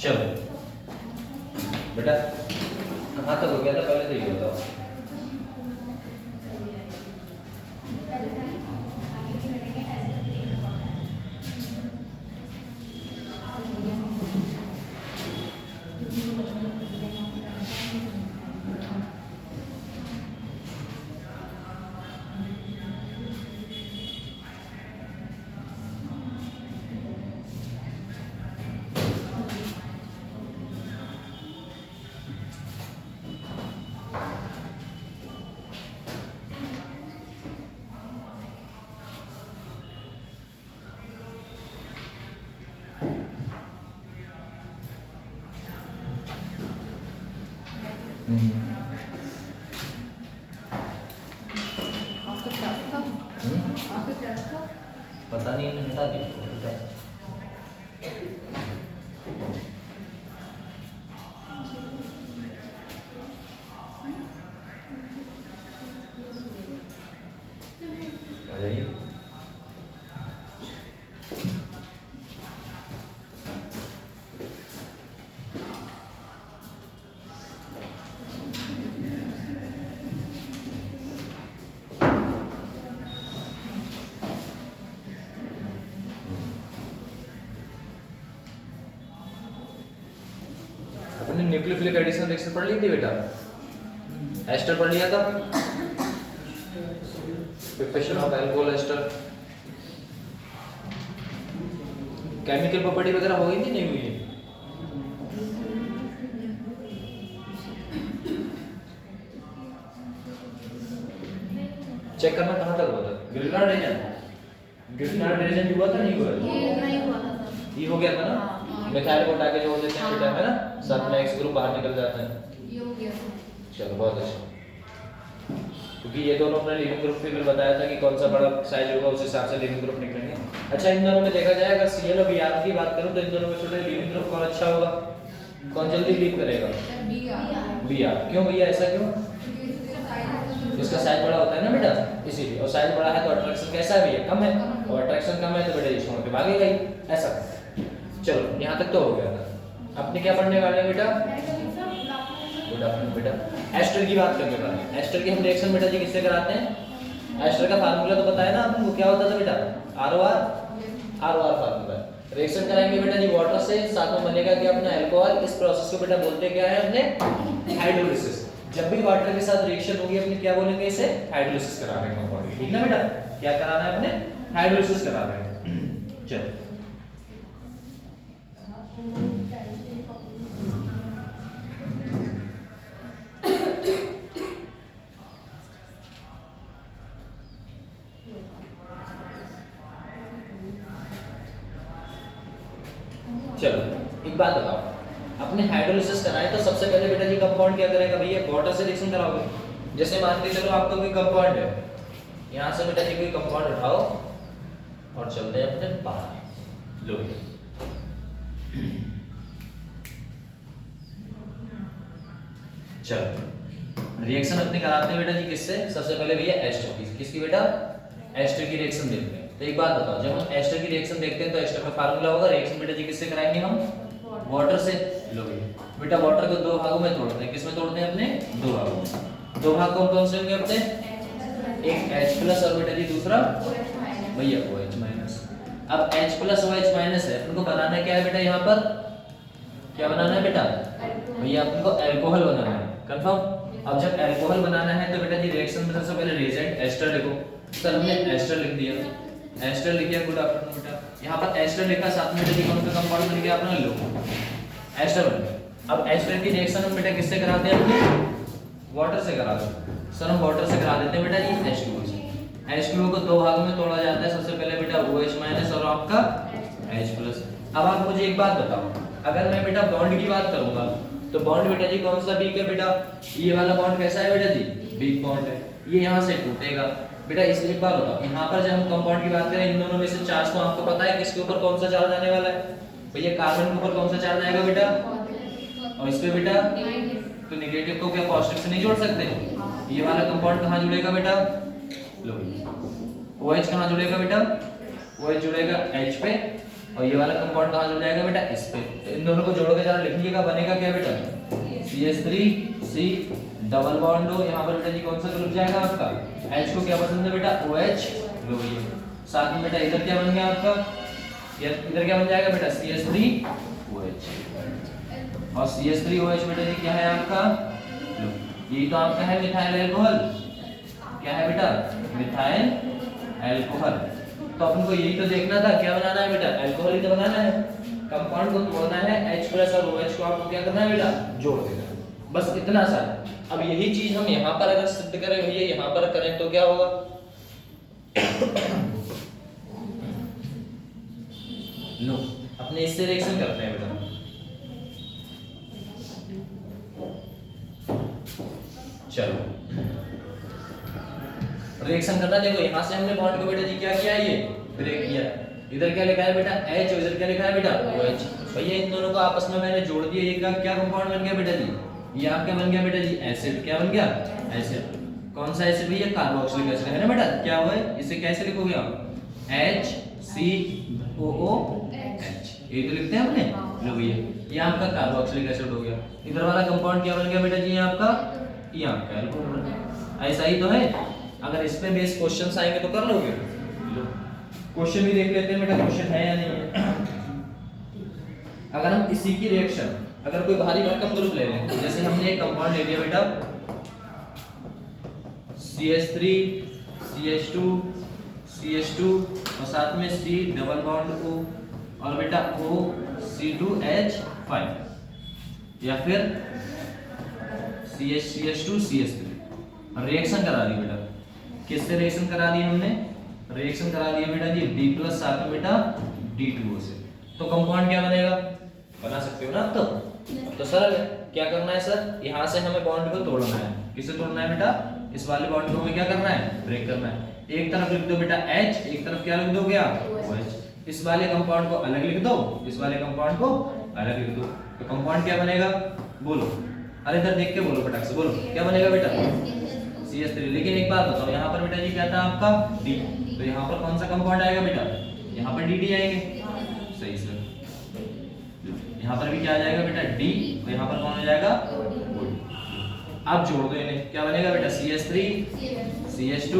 चलो बेटा कहाँ तक हो गया था, पहले तो ये बताओ। पता नहीं मैंने बता दी। आ जाइए। अपने न्यूक्लियोफिलिक एडिशन रिएक्शन पढ़ ली थी बेटा, एस्टर पढ़ लिया था, preparation of alcohol ester, chemical property वगैरह हो गई थी नहीं हुई? चेक करना कहाँ तक हुआ था। ग्रिग्नार्ड रीजन हुआ था नहीं हुआ? ये नहीं हुआ था। ये हो गया था ना, मिथाइल को हटा के जोड़ देते हैं बेटा, है ना, साथ में एक्स ग्रुप बाहर निकल जाता है। ये हो गया। चलो बहुत अच्छा, क्योंकि ये दोनों अपने लीविंग ग्रुप फिर बताया था कि कौन सा बड़ा साइज होगा उस हिसाब से लीविंग ग्रुप निकलेंगे। अच्छा इन दोनों में देखा जाए अगर सीएल और बीआर की बात करूं तो इन दोनों में छोटे लीविंग ग्रुप कौन अच्छा होगा, कौन जल्दी लीव करेगा? बीआर। क्यों भैया ऐसा क्यों? इसका साइज बड़ा होता है ना बेटा, इसीलिए। और साइज बड़ा है तो अट्रैक्शन कैसा है भैया? कम है, और अट्रैक्शन कम है तो बेटा ये छोड़ के भागेगा ही, ऐसा। चलो यहाँ तक तो हो गया था। अपने क्या पढ़ने वाले हैं बेटा? गुड आफ्टरनून बेटा। एस्टर की बात करने वाले हैं। एस्टर की हम रिएक्शन बेटा जी किससे कराते हैं? एस्टर का फार्मूला तो पता है ना आपको, क्या होता था बेटा? ROR formula. रिएक्शन कराएंगे बेटा जी वाटर से, साथ में बनेगा क्या अपना अल्कोहल। इस प्रोसेस को बेटा बोलते क्या है अपने? हाइड्रोलिसिस। जब भी वाटर के साथ रिएक्शन होगी अपने क्या बोलेंगे इसे? हाइड्रोलिसिस करा रहे हैं कंपाउंड, ठीक ना बेटा? क्या कराना है अपने? हाइड्रोलिसिस करा रहे हैं। चलो चलो एक बात बताओ, अपने हाइड्रोलिसिस कराए तो सबसे पहले बेटा जी कंपाउंड क्या करेगा भैया? वाटर से रिएक्शन कराओगे। जैसे मान के चलो आपका कोई कंपाउंड है, यहाँ से बेटा जी कोई कंपाउंड उठाओ और चलते हैं अपने बाहर। लो चलो रिएक्शन अपने कराते हैं बेटा जी किससे? सबसे पहले भैया एस्टर की। किसकी बेटा? एस्टर की रिएक्शन देखते हैं। तो एक बात बताओ, जब हम एस्टर की रिएक्शन देखते हैं तो एस्टर का फार्मूला होगा, रिएक्शन बेटा जी किससे कराएंगे हम? वाटर से। लो बेटा वाटर को दो भागों में तोड़ते हैं। किसमें तोड़ते हैं अपने? दो भागों में। दो भाग कौन कौन से होंगे अपने? एक H+ और बेटा जी दूसरा भैया OH-। अब H+ और OH- है, उनको बनाना क्या है बेटा? यहाँ पर क्या बनाना है बेटा? भैया अपन को अल्कोहल बनाना है, कंफर्म। अब जब अल्कोहल बनाना है तो बेटा जी रिएक्शन में सबसे पहले रिएजेंट एस्टर लिखो। सर हमने एस्टर लिख दिया, एस्टर लिख दिया। गुड आफ्टरनून बेटा। यहाँ पर एस्टर लिखा, साथ में बेटा जी कौन सा कंपाउंड बन गया अपना? लो एस्टर बन गया। अब एस्टर की रिएक्शन हम बेटा किससे कराते हैं अपने? वाटर से कराते हैं। सर हम वाटर से करा देते हैं बेटा जी H2O से। H2O को दो भागों में तोड़ा जाता है, सबसे पहले बेटा OH- और आपका H+। अब आप मुझे एक बात बताओ, अगर मैं बेटा बॉन्ड की बात करूंगा तो बॉन्ड बेटा जी कौन सा वीक है बेटा? ये वाला बॉन्ड कैसा है बेटा जी? वीक बॉन्ड है। ये यहाँ से टूटेगा बेटा। इस एक बात बताओ, यहाँ पर जब हम कंपाउंड की बात करें इन दोनों में से चार्ज तो आपको पता है किसके ऊपर कौन सा चार्ज आने वाला है? भैया कार्बन के ऊपर कौन सा चार्ज आएगा बेटा? और इस पे बेटा तो नेगेटिव को क्या पॉजिटिव से नहीं जोड़ सकते? ये वाला कंपाउंड कहाँ जुड़ेगा बेटा? लो OH कहाँ जुड़ेगा बेटा? OH जुड़ेगा H पे और ये वाला कंपाउंड कहाँ जुड़ जाएगा बेटा, इस पे। इन दोनों को जोड़ के जरा लिख लीजिएगा, बनेगा क्या बेटा, CH3C डबल बॉन्ड हो, यहाँ पर बेटा जी कौन सा ग्रुप जाएगा आपका, H को क्या पसंद है बेटा, OH लो ये। साथ में बेटा इधर क्या बन गया आपका, इधर क्या बन जाएगा बेटा, CH3OH। और CH3OH बेटा जी क्या है आपका, लो यही तो आपका है मिथाइल अल्कोहल। क्या है बेटा, मिथाइल अल्कोहल। तो अपन को यही तो देखना था, क्या बनाना है बेटा, अल्कोहल ही तो बनाना है। कंपाउंड को तोड़ना है, H प्लस और OH को आपको क्या करना है बेटा, जोड़ देना है, बस इतना सा। अब यही चीज हम यहाँ पर अगर सिद्ध करें भैया, यहाँ पर करें तो क्या होगा, लो अपने इससे रिएक्शन करते हैं बेटा। चलो रिएक्शन करना, देखो यहाँ से हमने बॉन्ड को बेटा जी क्या किया, ये ब्रेक किया। इधर क्या लिखा है बेटा, H, और इधर क्या लिखा है बेटा, OH। भैया इन दोनों को आपस में मैंने जोड़ दिया, ये क्या कंपाउंड बन गया बेटा जी, ये आपका बन गया बेटा जी एसिड। क्या बन गया, एसिड। कौन सा एसिड भैया, कार्बोक्सिलिक एसिड है ना बेटा। क्या हुआ है, इसे कैसे लिखोगे आप, HCOOH, ये तो लिखते हैं अपने। लो भैया ये आपका कार्बोक्सिलिक एसिड हो गया। इधर वाला कंपाउंड क्या बन गया बेटा जी, ये आपका, ये आपका अल्कोहल बन गया। ऐसा ही तो है, अगर इस पे बेस क्वेश्चंस आएंगे तो कर लोगे। लो क्वेश्चन भी देख लेते हैं बेटा, क्वेश्चन है या नहीं है। अगर हम इसी की रिएक्शन, अगर कोई भारी भरकम ग्रुप ले लें, जैसे हमने एक कंपाउंड ले लिया बेटा CH3 CH2 CH2 और साथ में C डबल बॉन्ड O और बेटा O C2H5, या फिर CH2 CH3 रिएक्शन करा दी बेटा। किससे रिएक्शन करा दी हमने, रिएक्शन करा दिया बेटा जी D प्लस साथ में बेटा D2O से। तो कंपाउंड क्या बनेगा, बना सकते हो ना आप। तो सरल है, क्या करना है सर, यहाँ से हमें बॉन्ड को तोड़ना है। किसे तोड़ना है बेटा, इस वाले बॉन्ड को हमें क्या करना है, ब्रेक करना है। एक तरफ लिख दो बेटा H, एक तरफ क्या लिख दोगे आप, OH। इस वाले कंपाउंड को अलग लिख दो, इस वाले कंपाउंड को अलग लिख दो। तो कंपाउंड क्या बनेगा, बोलो, अरे इधर देख के बोलो, फटाक से बोलो, क्या बनेगा बेटा, CH3। लेकिन एक बात बताओ, यहाँ पर बेटा जी क्या था आपका D, तो यहाँ पर कौन सा कंपाउंड आएगा बेटा, यहाँ पर DD आएंगे। सही सर, यहाँ पर भी क्या आ जाएगा बेटा D, और यहाँ पर कौन हो जाएगा O। अब जोड़ दो इन्हें, क्या बनेगा बेटा CH3 CH2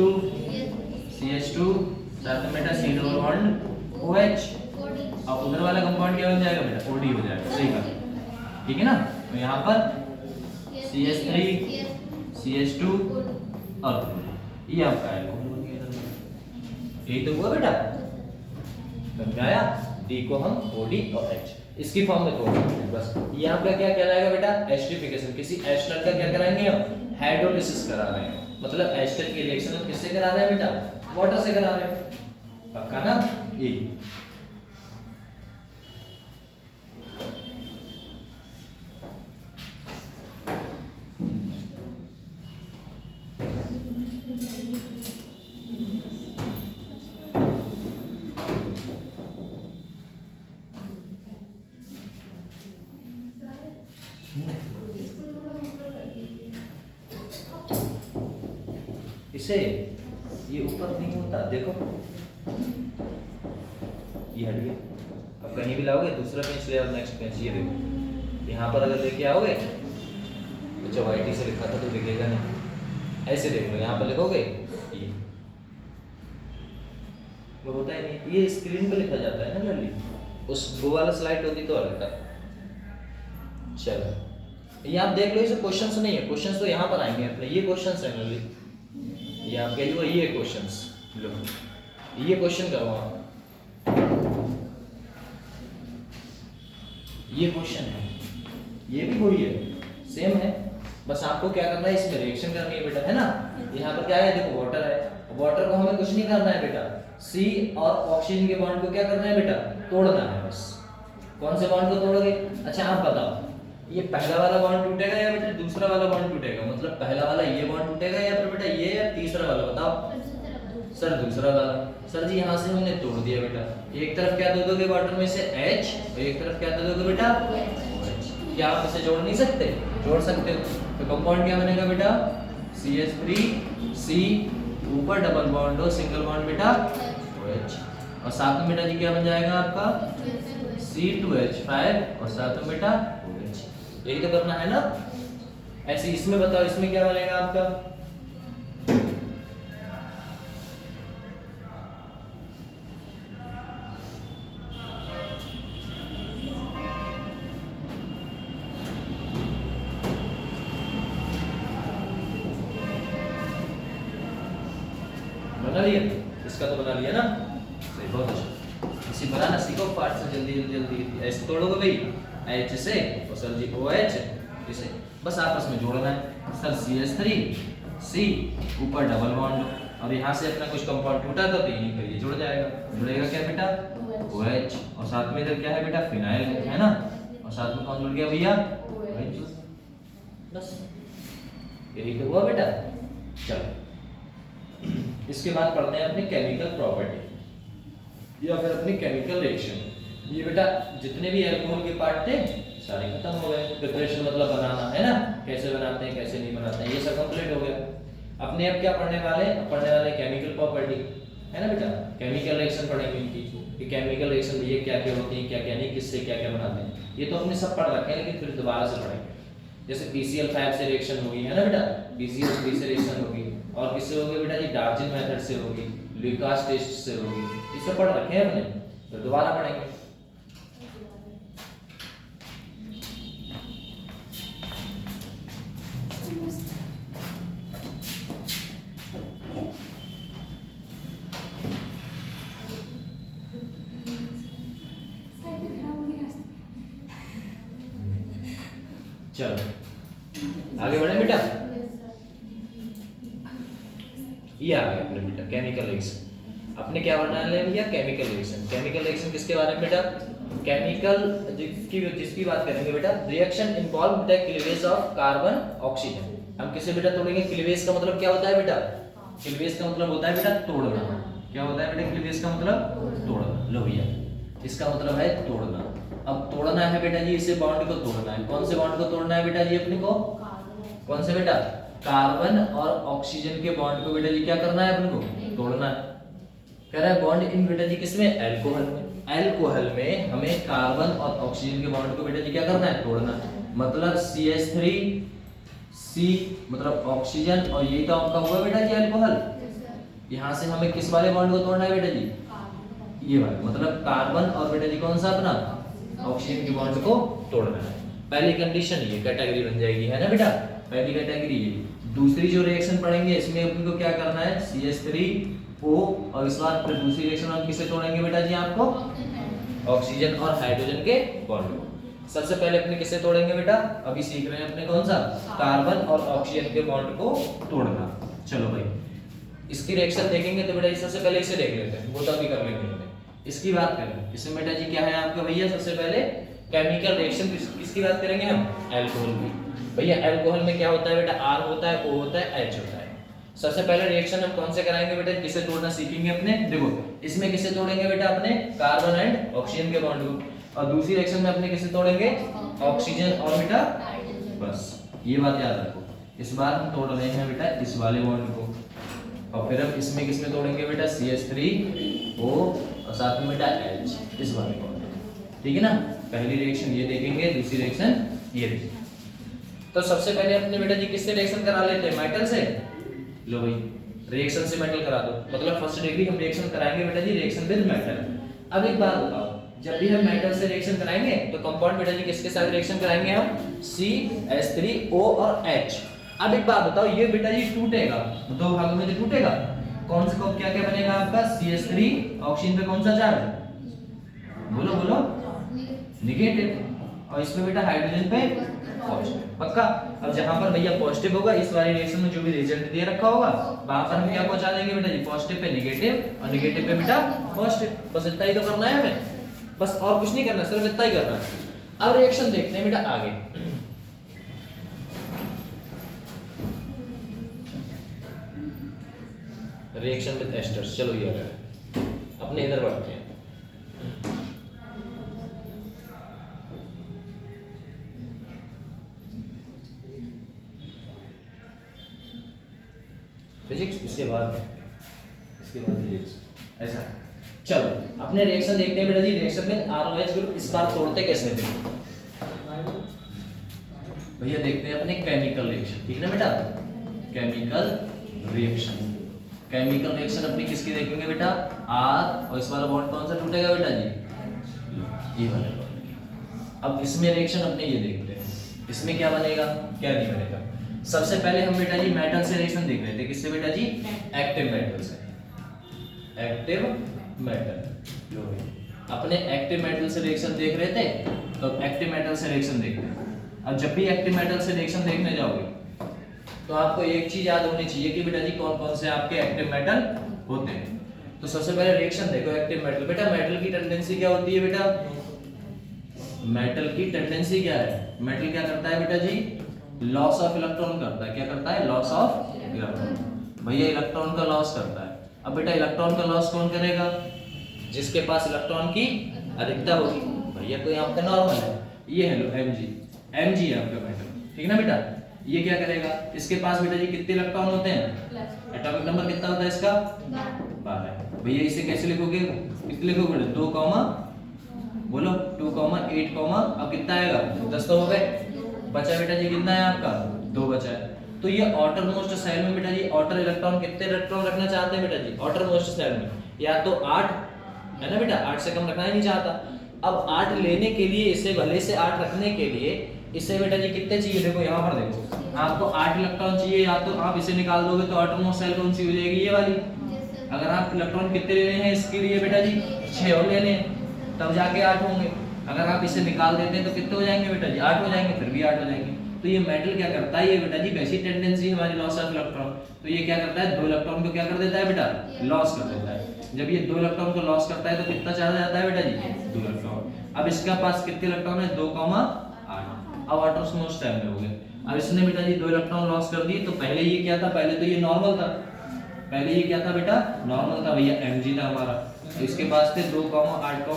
CH2 साथ में बेटा C डबल बॉन्ड OH, और उधर वाला कंपाउंड क्या बन जाएगा बेटा, OD हो जाएगा। सही कहा, ठीक है ना। तो यहाँ पर CH3 CH2 और ये आपका अल्कोहल बन गया। यही तो हुआ बेटा, समझाया। D को हम OD और H इसकी फॉर्म में तोड़ सकते हैं बस। ये आपका क्या कहलाएगा बेटा, एस्टरिफिकेशन। किसी एस्टर का क्या कराएंगे हम, हाइड्रोलिसिस करा रहे हैं। मतलब एस्टर की रिएक्शन हम किससे करा रहे हैं बेटा, वाटर से करा रहे हैं, पक्का ना। ये इसे ये ऊपर नहीं होता, देखो ये हट गया। अब कहीं भी लाओगे दूसरा पेंच ले आओ, नेक्स्ट पेंच ये देखो, यहाँ पर अगर लेके आओगे, अच्छा वाइट से लिखा था तो दिखेगा नहीं, ऐसे देख लो, यहाँ पर लिखोगे ये वो होता है नहीं, ये स्क्रीन पे लिखा जाता है ना लल्ली, उस वो वाला स्लाइड होती तो अलग था। चलो ये आप देख लो, इसे क्वेश्चंस नहीं है, क्वेश्चंस तो यहाँ पर आएंगे अपने, ये क्वेश्चंस है लल्ली, ये आपके जो ये क्वेश्चंस लो, ये क्वेश्चन करो आप, ये क्वेश्चन है, ये भी वही है, सेम है, बस आपको क्या करना है, इसमें रिएक्शन करनी है बेटा, है ना। यहाँ पर क्या है, देखो वाटर है, वाटर को हमें कुछ नहीं करना है बेटा, सी और ऑक्सीजन के बॉन्ड को क्या करना है बेटा, तोड़ना है बस। कौन से बॉन्ड को तोड़ोगे, अच्छा आप बताओ, ये पहला वाला बॉन्ड टूटेगा या बेटा दूसरा वाला बॉन्ड टूटेगा, मतलब पहला वाला ये बॉन्ड टूटेगा या फिर बेटा ये या तीसरा वाला, बताओ सर दूसरा वाला। सर जी यहाँ से हमने तोड़ दिया बेटा, एक तरफ क्या दे दोगे वाटर में से H और एक तरफ क्या दे दोगे बेटा OH। क्या आप इसे जोड़ नहीं सकते, जोड़ सकते हो। तो कंपाउंड क्या बनेगा बेटा, CH3 C ऊपर डबल बॉन्ड हो, सिंगल बॉन्ड बेटा OH। और साथ में बेटा जी क्या बन जाएगा आपका C2H5 और साथ में बेटा OH। यही तो करना है ना। ऐसे इसमें बताओ इसमें क्या बनेगा आपका, बना लिया, इसका तो बना लिया ना, सही, बहुत अच्छा। इसी बनाना सीखो पार्ट से जल्दी जल्दी जल्दी। ऐसे तोड़ोगे भाई H से और सर जी OH इसे बस आपस में जोड़ना है सर, CH3 C ऊपर डबल बॉन्ड और यहाँ से अपना कुछ कंपाउंड टूटा तो यहीं पर ये जुड़ जाएगा। जुड़ेगा क्या बेटा OH और साथ में इधर क्या है बेटा फिनाइल है ना, और साथ में कौन जुड़ गया भैया OH। बस यही तो हुआ बेटा। चलो इसके बाद पढ़ते हैं अपनी केमिकल प्रॉपर्टी या फिर अपनी केमिकल रिएक्शन। ये बेटा जितने भी अल्कोहल के पार्ट थे सारे खत्म हो गए। प्रिपरेशन मतलब बनाना है ना, कैसे बनाते हैं कैसे नहीं बनाते हैं, ये सब कंप्लीट हो गया। अपने अब क्या पढ़ने वाले, पढ़ने वाले केमिकल प्रॉपर्टी है ना बेटा, केमिकल रिएक्शन पढ़ेंगे इनकी कि केमिकल रिएक्शन ये क्या क्या होती है क्या क्या नहीं, किससे क्या क्या बनाते हैं। ये तो अपने सब पढ़ रखे हैं लेकिन फिर दोबारा से पढ़ेंगे। जैसे PCl5 से रिएक्शन होगी है ना बेटा, PCl3 से रिएक्शन होगी, और किससे होगी बेटा जी डार्जिन मेथड से होगी, लुकास टेस्ट से होगी। ये सब पढ़ रखे हैं अपने, तो दोबारा पढ़ेंगे। चलो आगे बढ़े बेटा। ये आ गया अपने बेटा केमिकल रिएक्शन। अपने क्या बनाने हैं भैया केमिकल रिएक्शन। केमिकल रिएक्शन किसके बारे में बेटा, केमिकल जिसकी बात करेंगे बेटा, रिएक्शन इन्वॉल्व बेटा क्लीवेज ऑफ कार्बन ऑक्सीजन। हम किसे बेटा तोड़ेंगे, क्लीवेज का मतलब क्या होता है बेटा, क्लीवेज का मतलब होता है बेटा तोड़ना। क्या होता है बेटा क्लीवेज का मतलब तोड़ना। लो भैया इसका मतलब है तोड़ना। अब तोड़ना है बेटा जी, इसे बॉन्ड को तोड़ना है। कौन से बॉन्ड को तोड़ना है बेटा जी अपने को, कौन से बेटा, कार्बन और ऑक्सीजन के बॉन्ड को बेटा जी क्या करना है अपने को तोड़ना है। कह रहा है बॉन्ड इन बेटा जी किसमें, अल्कोहल में। अल्कोहल में हमें कार्बन और ऑक्सीजन के बॉन्ड को बेटा जी क्या करना है तोड़ना है। मतलब CH3 C मतलब ऑक्सीजन और ये तो आपका हुआ बेटा जी अल्कोहल। यहाँ से हमें किस वाले बॉन्ड को तोड़ना है बेटा जी, ये वाला, मतलब कार्बन और बेटा जी कौन सा अपना ऑक्सीजन के बॉन्ड को तोड़ना है। पहली कंडीशन ये कैटेगरी बन जाएगी है ना बेटा, पहली कैटेगरी ये। दूसरी जो रिएक्शन पढ़ेंगे इसमें अपन को क्या करना है, CH3O और इस बार फिर दूसरी रिएक्शन हम किसे तोड़ेंगे बेटा जी आपको, ऑक्सीजन और हाइड्रोजन के बॉन्ड को। सबसे पहले अपने किसे तोड़ेंगे बेटा, अभी सीख रहे हैं अपने कौन सा, कार्बन और ऑक्सीजन के बॉन्ड को तोड़ना। चलो भाई इसकी रिएक्शन देखेंगे तो बेटा सबसे पहले इसे देख लेते हैं, वो तो अभी कर लेंगे। इसकी बात करें इसमें बेटा जी क्या है आपका भैया, सबसे पहले केमिकल रिएक्शन किसकी बात करेंगे हम, अल्कोहल की। भैया अल्कोहल में क्या होता है बेटा, R होता है, O होता है, H होता है। सबसे पहले रिएक्शन हम कौन से कराएंगे बेटा, किसे तोड़ना सीखेंगे अपने। देखो इसमें किसे तोड़ेंगे बेटा अपने, कार्बन एंड ऑक्सीजन के बॉन्ड को, और दूसरी रिएक्शन में अपने किसे तोड़ेंगे, ऑक्सीजन और बेटा, बस ये बात याद रखो। इस बार हम तोड़ रहे हैं बेटा इस वाले बॉन्ड को, और फिर हम इसमें किसमें तोड़ेंगे बेटा, CH3O और साथ में बेटा H, इस वाले बॉन्ड। ठीक है ना, पहली रिएक्शन ये देखेंगे, दूसरी रिएक्शन ये देखेंगे। तो सबसे पहले अपने बेटा जी किससे रिएक्शन करा लेते हैं, मेटल से। लो भाई रिएक्शन से मेटल करा दो, मतलब फर्स्ट डिग्री हम रिएक्शन कराएंगे बेटा जी रिएक्शन विद मेटल। अब एक बात बताओ, जब भी हम मेटल से रिएक्शन कराएंगे तो कंपाउंड बेटा जी किसके साथ रिएक्शन कराएंगे हम, CH3O और H। अब एक बात बताओ, ये बेटा जी टूटेगा, दो भागों में टूटेगा, कौन से को क्या क्या बनेगा आपका, CH3 ऑक्सीजन पे कौन सा चार्ज, बोलो बोलो, नेगेटिव, और इसमें बेटा हाइड्रोजन पे पॉजिटिव। पक्का। अब जहां पर भैया पॉजिटिव होगा, इस वाले रिएक्शन में जो भी रिजल्ट दिया रखा होगा वहां पर हम क्या पहुंचा देंगे बेटा जी, पॉजिटिव पे नेगेटिव और नेगेटिव पे बेटा पॉजिटिव। बस इतना ही तो करना है हमें, बस और कुछ नहीं करना, सिर्फ इतना ही करना है। अब रिएक्शन देखते हैं बेटा आगे। रिएक्शन विद एस्टर्स, चलो ये अपने इधर बढ़ते हैं। फिजिक्स इसके बाद फिजिक्स, ऐसा। चलो अपने रिएक्शन देखते हैं बेटा जी, रिएक्शन में ROH ग्रुप इस बार तोड़ते कैसे थे भैया, देखते हैं अपने केमिकल रिएक्शन, ठीक ना बेटा, केमिकल रिएक्शन। केमिकल रिएक्शन अपनी किसकी देखेंगे बेटा, R, और इस वाला बॉन्ड कौन सा टूटेगा बेटा जी, ये वाला बॉन्ड। अब इसमें रिएक्शन अपने ये देखते हैं, इसमें क्या बनेगा क्या नहीं बनेगा। सबसे पहले हम बेटा जी मेटल से रिएक्शन देख रहे थे, किससे बेटा जी, एक्टिव मेटल से, एक्टिव मेटल। अपने एक्टिव मेटल से रिएक्शन देख रहे थे, तो एक्टिव मेटल से रिएक्शन देखते हैं। अब जब भी एक्टिव मेटल से रिएक्शन देखने जाओगे तो आपको एक चीज याद होनी चाहिए कि बेटा जी कौन कौन से आपके एक्टिव मेटल होते हैं। तो सबसे पहले रिएक्शन देखो एक्टिव मेटल। बेटा मेटल की टेंडेंसी क्या होती है बेटा, मेटल की टेंडेंसी क्या है, मेटल क्या करता है बेटा जी, लॉस ऑफ इलेक्ट्रॉन करता है। क्या करता है, लॉस ऑफ इलेक्ट्रॉन। भैया इलेक्ट्रॉन का लॉस करता है। अब बेटा इलेक्ट्रॉन का लॉस कौन करेगा, जिसके पास इलेक्ट्रॉन की अधिकता होगी। भैया कोई आपका नॉर्मल है, ये है लो Mg है आपका मेटल, ठीक ना बेटा। ये क्या करेगा, इसके पास बेटा जी कितने इलेक्ट्रॉन होते हैं, एटॉमिक नंबर कितना होता है इसका, 12। भैया इसे कैसे लिखोगे, कितने लिखोगे, 2 बोलो 2 8 अब कितना आएगा, 10 तो हो गए। बचा बेटा जी कितना है आपका, 2 बचा है। तो ये आउटर मोस्ट सेल में बेटा जी आउटर इलेक्ट्रॉन कितने इलेक्ट्रॉन रखना चाहते हैं बेटा जी, आउटर मोस्ट सेल में या तो 8 है ना बेटा, 8 से कम रखना ही नहीं चाहता। अब 8 लेने के लिए, इसे भले से 8 रखने के लिए इसे बेटा जी कितने चाहिए, देखो यहाँ पर देखो, आपको 8 इलेक्ट्रॉन चाहिए, या तो आप इसे निकाल दोगे तो आउटर मोस्ट सेल कौन सी हो जाएगी, ये वाली। अगर आप इलेक्ट्रॉन कितने लेने हैं इसके लिए बेटा जी, 6 और लेने हैं, तब जाके 8 होंगे। अगर आप इसे निकाल देते हैं तो कितने हो जाएंगे बेटा जी, 8 हो जाएंगे, फिर भी 8 हो जाएंगे। तो ये मेटल क्या करता है, ये बेटा जी वैसी टेंडेंसी है हमारी लॉस ऑफ इलेक्ट्रॉन, तो ये क्या करता है, 2 इलेक्ट्रॉन को क्या कर देता है बेटा, लॉस कर देता है। जब ये 2 इलेक्ट्रॉन को लॉस करता है तो कितना चार्ज आता है बेटा जी, 2 इलेक्ट्रॉन। अब इसके पास कितने इलेक्ट्रॉन है, 2, 8। अब आउटर मोस्ट सेल में हो गए। अब इसने बेटा जी 2 इलेक्ट्रॉन लॉस कर दिए, तो पहले ये क्या था, पहले तो ये नॉर्मल था, पहले ये क्या था बेटा, नॉर्मल था भैया, Mg था हमारा। तो इसके पास थे 2, 8,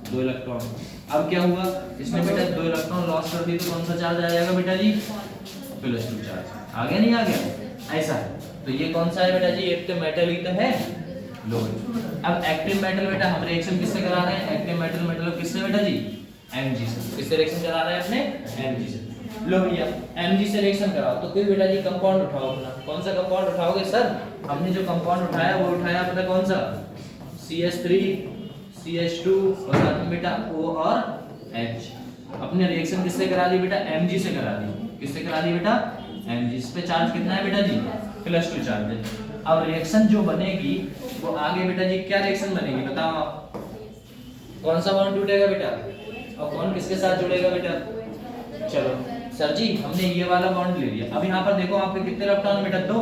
2 इलेक्ट्रॉन। अब क्या हुआ, इसने बेटा 2 इलेक्ट्रॉन लॉस कर दिए, तो कौन सा चार्ज आ जाएगा बेटा जी, +2 चार्ज। आ गया नहीं आ गया, ऐसा है। तो ये कौन सा है बेटा जी, एक्टिव मेटल ही तो है, लो। अब एक्टिव मेटल बेटा हम रिएक्शन किससे करा रहे हैं, एक्टिव मेटल मतलब किससे बेटा जी, Mg से। किससे रिएक्शन करा रहे हैं अपने, Mg से। लो भैया Mg से रिएक्शन कराओ, तो कोई बेटा जी कंपाउंड उठाओ अपना। कौन सा कंपाउंड उठाओगे सर, हमने जो कंपाउंड उठाया वो उठाया अपना कौन सा, CH3 CH2 और साथ में बेटा O और H। अपने रिएक्शन किससे करा दी बेटा, Mg से करा दी। किससे करा दी बेटा, Mg। इस पे चार्ज कितना है बेटा जी, +2 चार्ज है। अब रिएक्शन जो बनेगी वो आगे बेटा जी क्या रिएक्शन बनेगी बताओ आप, कौन सा बॉन्ड टूटेगा बेटा, और कौन किसके साथ जुड़ेगा बेटा। चलो सर जी हमने ये वाला बॉन्ड ले लिया। अब यहाँ पर देखो आपके कितने इलेक्ट्रॉन बेटा, 2।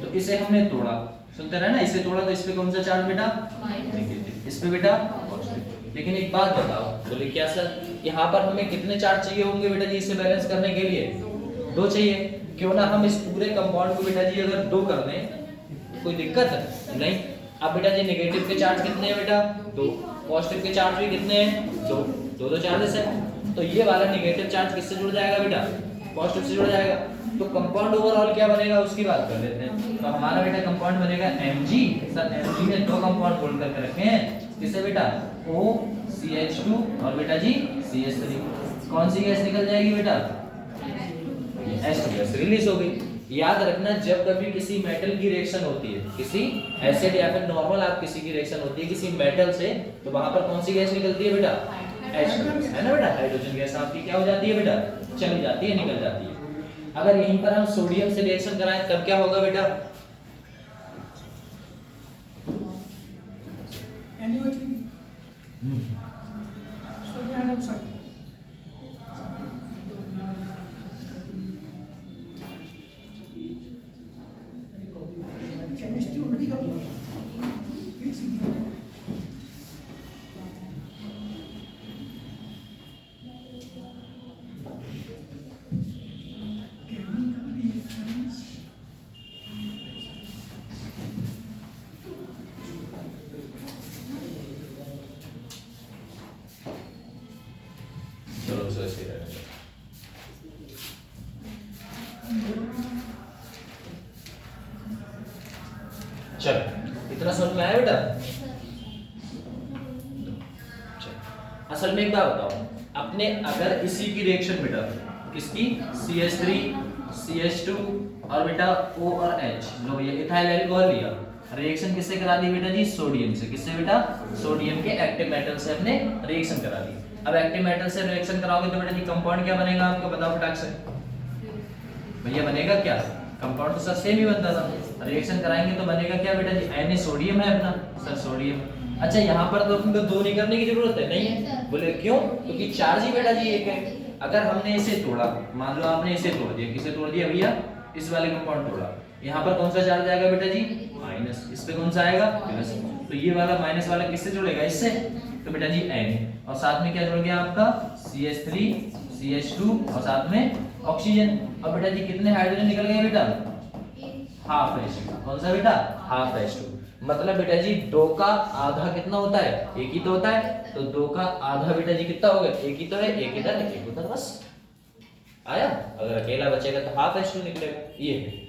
तो इसे हमने तोड़ा, सुनते रहे ना, इसे तोड़ा तो इस पे कौन सा चार्ज बेटा, नेगेटिव, इस पे बेटा पॉजिटिव। लेकिन एक बात बताओ, बोले क्या सर, यहाँ पर हमें कितने चार्ज चाहिए होंगे बेटा जी इसे बैलेंस करने के लिए, 2 चाहिए। क्यों ना हम इस पूरे कंपाउंड को बेटा जी अगर 2 कर दें, कोई दिक्कत है नहीं। अब बेटा जी नेगेटिव के चार्ज कितने हैं बेटा, 2, पॉजिटिव के चार्ज भी कितने हैं, 2, 2 चार्जेस है। तो ये वाला नेगेटिव चार्ज किससे जुड़ जाएगा बेटा, पॉजिटिव से जुड़ जाएगा। तो कंपाउंड ओवरऑल क्या बनेगा उसकी बात कर लेते हैं। तो हमारा बेटा कंपाउंड बनेगा Mg। सर Mg ने 2 कंपाउंड बोल करके रखे हैं, किससे बेटा, OCH2 और बेटा जी CH3। कौन सी गैस निकल जाएगी बेटा, H2 गैस रिलीज हो गई। याद रखना जब कभी किसी मेटल की रिएक्शन होती है, किसी एसिड या फिर नॉर्मल आप किसी की रिएक्शन होती है किसी मेटल से, तो वहां पर कौन सी गैस निकलती है बेटा, H2 है ना बेटा। हाइड्रोजन गैस आपकी क्या हो जाती है बेटा, चली जाती है, निकल जाती है। अगर यहीं पर हम सोडियम से रिएक्शन कराएं तब क्या होगा बेटा, चलो इतना समझ में आया बेटा। में एक बात बताओ, अपने अगर इसी की रिएक्शन बेटा किसकी CH3 CH2 और बेटा O और H, लो ये इथाइल अल्कोहल लिया, रिएक्शन किससे करा दी बेटा जी? सोडियम से। किससे बेटा? सोडियम के एक्टिव मेटल से अपने रिएक्शन करा दी। अब एक्टिव मेटल से रिएक्शन कराओगे तो बेटा जी कंपाउंड क्या बनेगा आपको बताओ फटाक से भैया? बनेगा क्या? कंपाउंड तो सर सेम ही बनता था, रिएक्शन कराएंगे तो बनेगा क्या बेटा जी? Na सोडियम है अपना सर, सोडियम। अच्छा यहाँ पर तो तुमको दो नहीं करने की जरूरत है, नहीं है? बोले क्यों? क्योंकि चार्ज ही बेटा जी एक है। अगर हमने इसे तोड़ा, मान लो आपने इसे तोड़ दिया, किसे तोड़ दिया भैया? इस वाले कंपाउंड तोड़ा, यहाँ पर कौन सा चार्ज आएगा बेटा जी? माइनस। इस पे कौन सा आएगा? प्लस। तो ये वाला माइनस वाला किससे जुड़ेगा? इससे। तो बेटा जी Na, और साथ में क्या जुड़ गया आपका? CH3 CH2 और साथ में ऑक्सीजन। और बेटा जी कितने हाइड्रोजन निकल गए बेटा? Half H2। कौन सा बेटा? Half H2। मतलब बेटा जी 2 का आधा कितना होता है? एक ही तो होता है, तो 2 का आधा बेटा जी कितना हो गया? एक ही तो है, एक इधर एक उधर, बस आया। अगर अकेला बचेगा तो हाफ H2 निकलेगा। ये है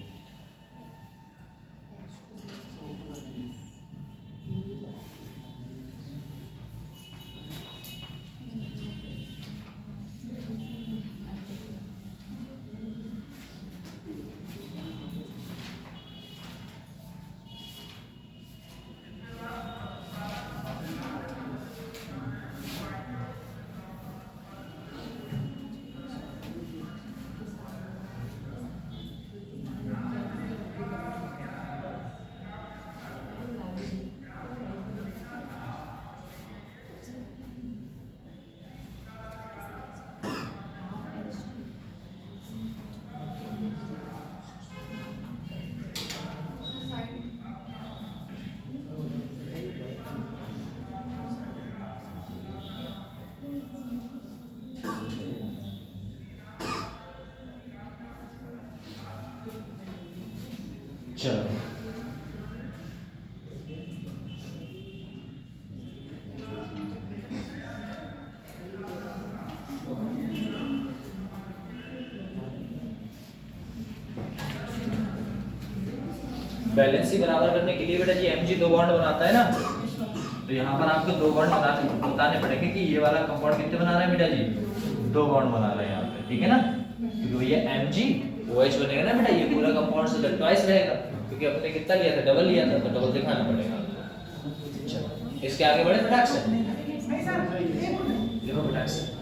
चलो बैलेंसी बराबर करने के लिए बेटा जी Mg 2 बॉन्ड बनाता है ना, तो यहाँ पर आपको 2 बॉन्ड बताने पड़ेंगे कि ये वाला कंपाउंड कितने बना रहा है बेटा जी? 2 बॉन्ड बना रहा है यहाँ पे, ठीक है ना? क्योंकि ये MgOH बनेगा ना बेटा, ये पूरा कंपाउंड से ट्वाइस रहेगा, क्योंकि अपने कितना लिया था? डबल लिया था, तो डबल दिखाना पड़ेगा। चलो इसके आगे बढ़े फटाक से, देखो फटाक से।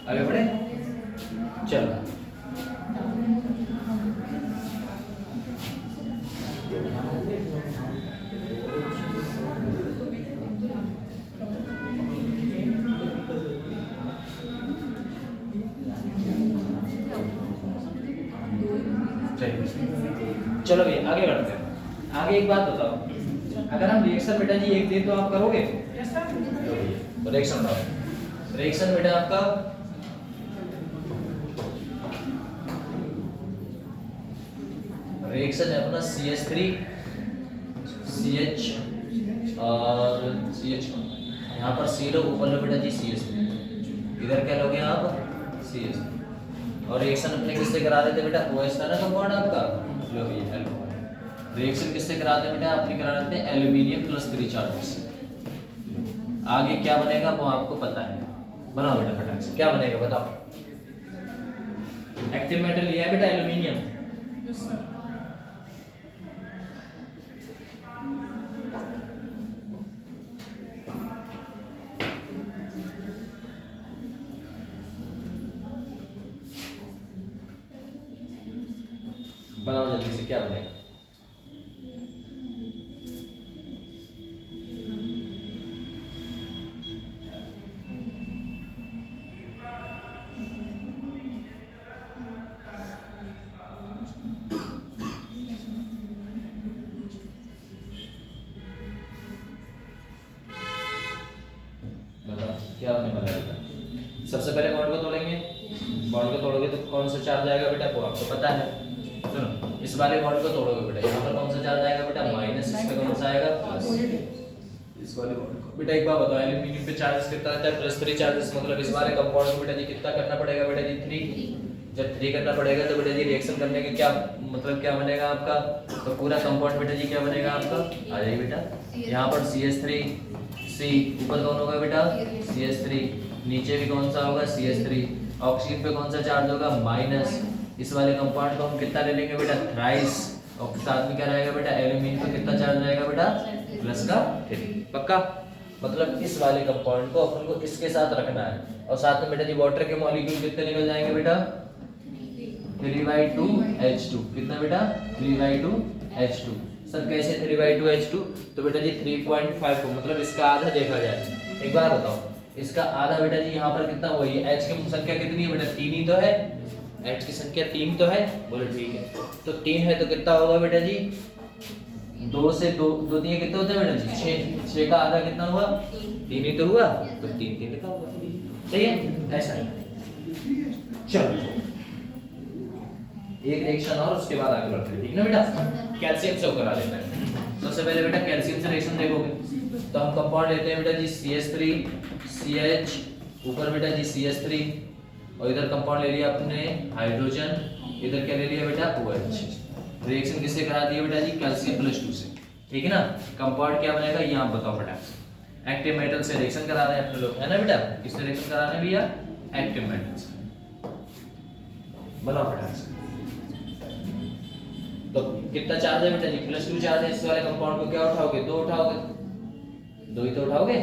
आगे बढ़े, चलो चलो भैया आगे बढ़ते हैं। आगे एक बात बताओ, अगर हम रिएक्शन बेटा जी एक दे तो आप करोगे? तो रिएक्शन बताओ। रिएक्शन बेटा आपका रिएक्शन है अपना CH3 CH और CH, यहाँ पर C लो, ऊपर लो बेटा जी CH3, इधर क्या लोगे आप CH3। और रिएक्शन अपने किससे करा रहे थे बेटा? OH था ना कंपाउंड आपका, लो ये अल्कोहल। रिएक्शन किससे कराते हैं बेटा? अपने करा रहे थे एल्यूमिनियम प्लस 3 चार्जेस। आगे क्या बनेगा वो आपको पता है, बनाओ बेटा फटाक से, क्या बनेगा बताओ। एक्टिव मेटल लिया है बेटा एल्यूमिनियम, बनाओ जल्दी से, क्या बनेगा? बताओ क्या होने वाला है? सबसे पहले बॉन्ड को तोड़ेंगे, बॉन्ड को तोड़ोगे तो कौन सा चार्ज आएगा बेटा वो आपको पता है। सुनो, इस वाले बॉन्ड को तोड़ोगे बेटा, यहाँ पर कौन सा चार्ज आएगा बेटा? माइनस, इस पे कौन सा आएगा? प्लस। इस वाले बॉन्ड को बेटा एक बार बताओ, एल्यूमिनियम पे चार्जेस कितना रहता है? प्लस 3 चार्जेस, मतलब इस वाले कंपाउंड को बेटा जी कितना करना पड़ेगा बेटा जी? 3। जब 3 करना पड़ेगा तो बेटा जी रिएक्शन करने के क्या मतलब क्या बनेगा आपका? तो पूरा कंपाउंड बेटा जी क्या बनेगा आपका? आ जाइए बेटा, यहाँ पर CH3 C, ऊपर कौन होगा बेटा? CH3, नीचे भी कौन सा होगा? CH3। ऑक्सीजन पे कौन सा चार्ज होगा? माइनस। इस वाले कंपाउंड को हम कितना ले लेंगे बेटा? थ्राइस। और साथ में क्या रहेगा बेटा? एल्यूमिनियम पे कितना चार्ज रहेगा बेटा? प्लस का 3। पक्का? मतलब इस वाले कंपाउंड को अपन को इसके साथ रखना है, और साथ में बेटा जी वाटर के मॉलिक्यूल कितने निकल जाएंगे बेटा? 3/2H2। कितना बेटा? 3/2H2। सर कैसे 3/2H2? तो बेटा जी 3.5 को मतलब इसका आधा देखा जाए। एक बार बताओ, इसका आधा बेटा जी यहाँ पर कितना हुआ? ये H की संख्या कितनी है बेटा? 3 ही तो है, H की संख्या 3 तो है, बोलो ठीक है। तो 3 है तो कितना होगा बेटा जी? 2 से 2 2 3 कितने होते हैं बेटा जी? 6। 6 का आधा कितना हुआ? 3 ही तो हुआ, तो 3 3 लिखा हुआ। सही है, ऐसा है। चलो एक रिएक्शन और उसके बाद आगे बढ़ते हैं, ठीक ना बेटा? कैल्शियम से करा लेते हैं। सबसे पहले बेटा कैल्शियम से रिएक्शन देखोगे तो हम कंपाउंड लेते हैं बेटा जी CH3 CH, ऊपर बेटा जी CH3, और इधर कंपाउंड ले लिया अपने हाइड्रोजन, इधर क्या ले लिया बेटा? OH। रिएक्शन किससे करा दिया बेटा जी? कैल्शियम प्लस 2 से, ठीक है ना? कंपाउंड क्या बनेगा ये आप बताओ फटाक से। एक्टिव मेटल से रिएक्शन करा रहे हैं अपने लोग, है ना बेटा? किससे रिएक्शन करा रहे हैं भैया? एक्टिव मेटल से। बनाओ फटाक से। तो कितना चार्ज है बेटा जी? प्लस 2 चार्ज है। इस वाले कंपाउंड को क्या उठाओगे? 2 उठाओगे, 2 ही तो उठाओगे।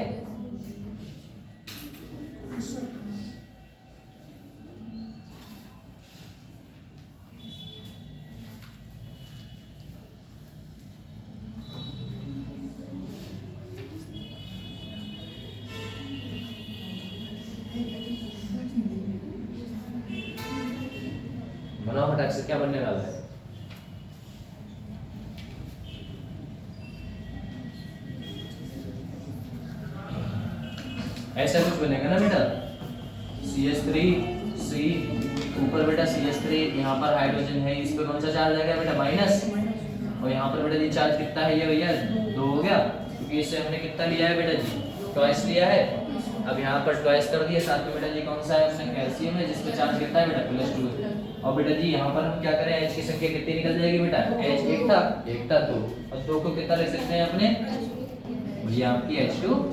बनाओ फटाक से, क्या बनने वाला है? ऐसा कुछ बनेगा ना बेटा? CH3 C, ऊपर बेटा CH3, यहाँ पर हाइड्रोजन है, इस पे कौन सा चार्ज आएगा बेटा? माइनस। और यहाँ पर बेटा जी चार्ज कितना है ये भैया? 2 हो गया, क्योंकि इससे हमने कितना लिया है बेटा जी? ट्वाइस लिया है। अब यहाँ पर ट्वाइस कर दिया, साथ में बेटा जी कौन सा है? उसमें कैल्शियम है, जिसपे चार्ज कितना है बेटा? प्लस 2 है। और बेटा जी यहाँ पर हम क्या करें? H की संख्या कितनी निकल जाएगी बेटा? H एक था 2, और 2 को कितना ले सकते हैं अपने भैया? आपकी H2,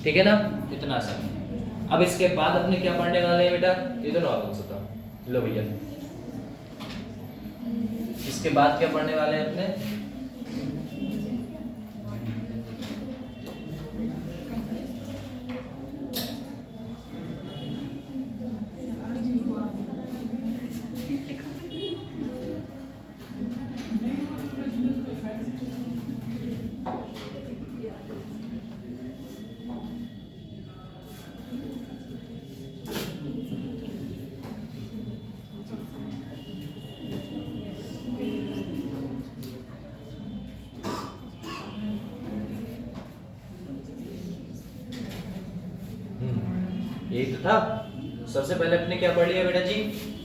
ठीक है ना? इतना आसान। अब इसके बाद अपने क्या पढ़ने वाले हैं बेटा? ये तो नॉर्मल सा था, लो भैया। इसके बाद क्या पढ़ने वाले हैं अपने? एक था। सबसे पहले अपने क्या पढ़ लिया बेटा जी,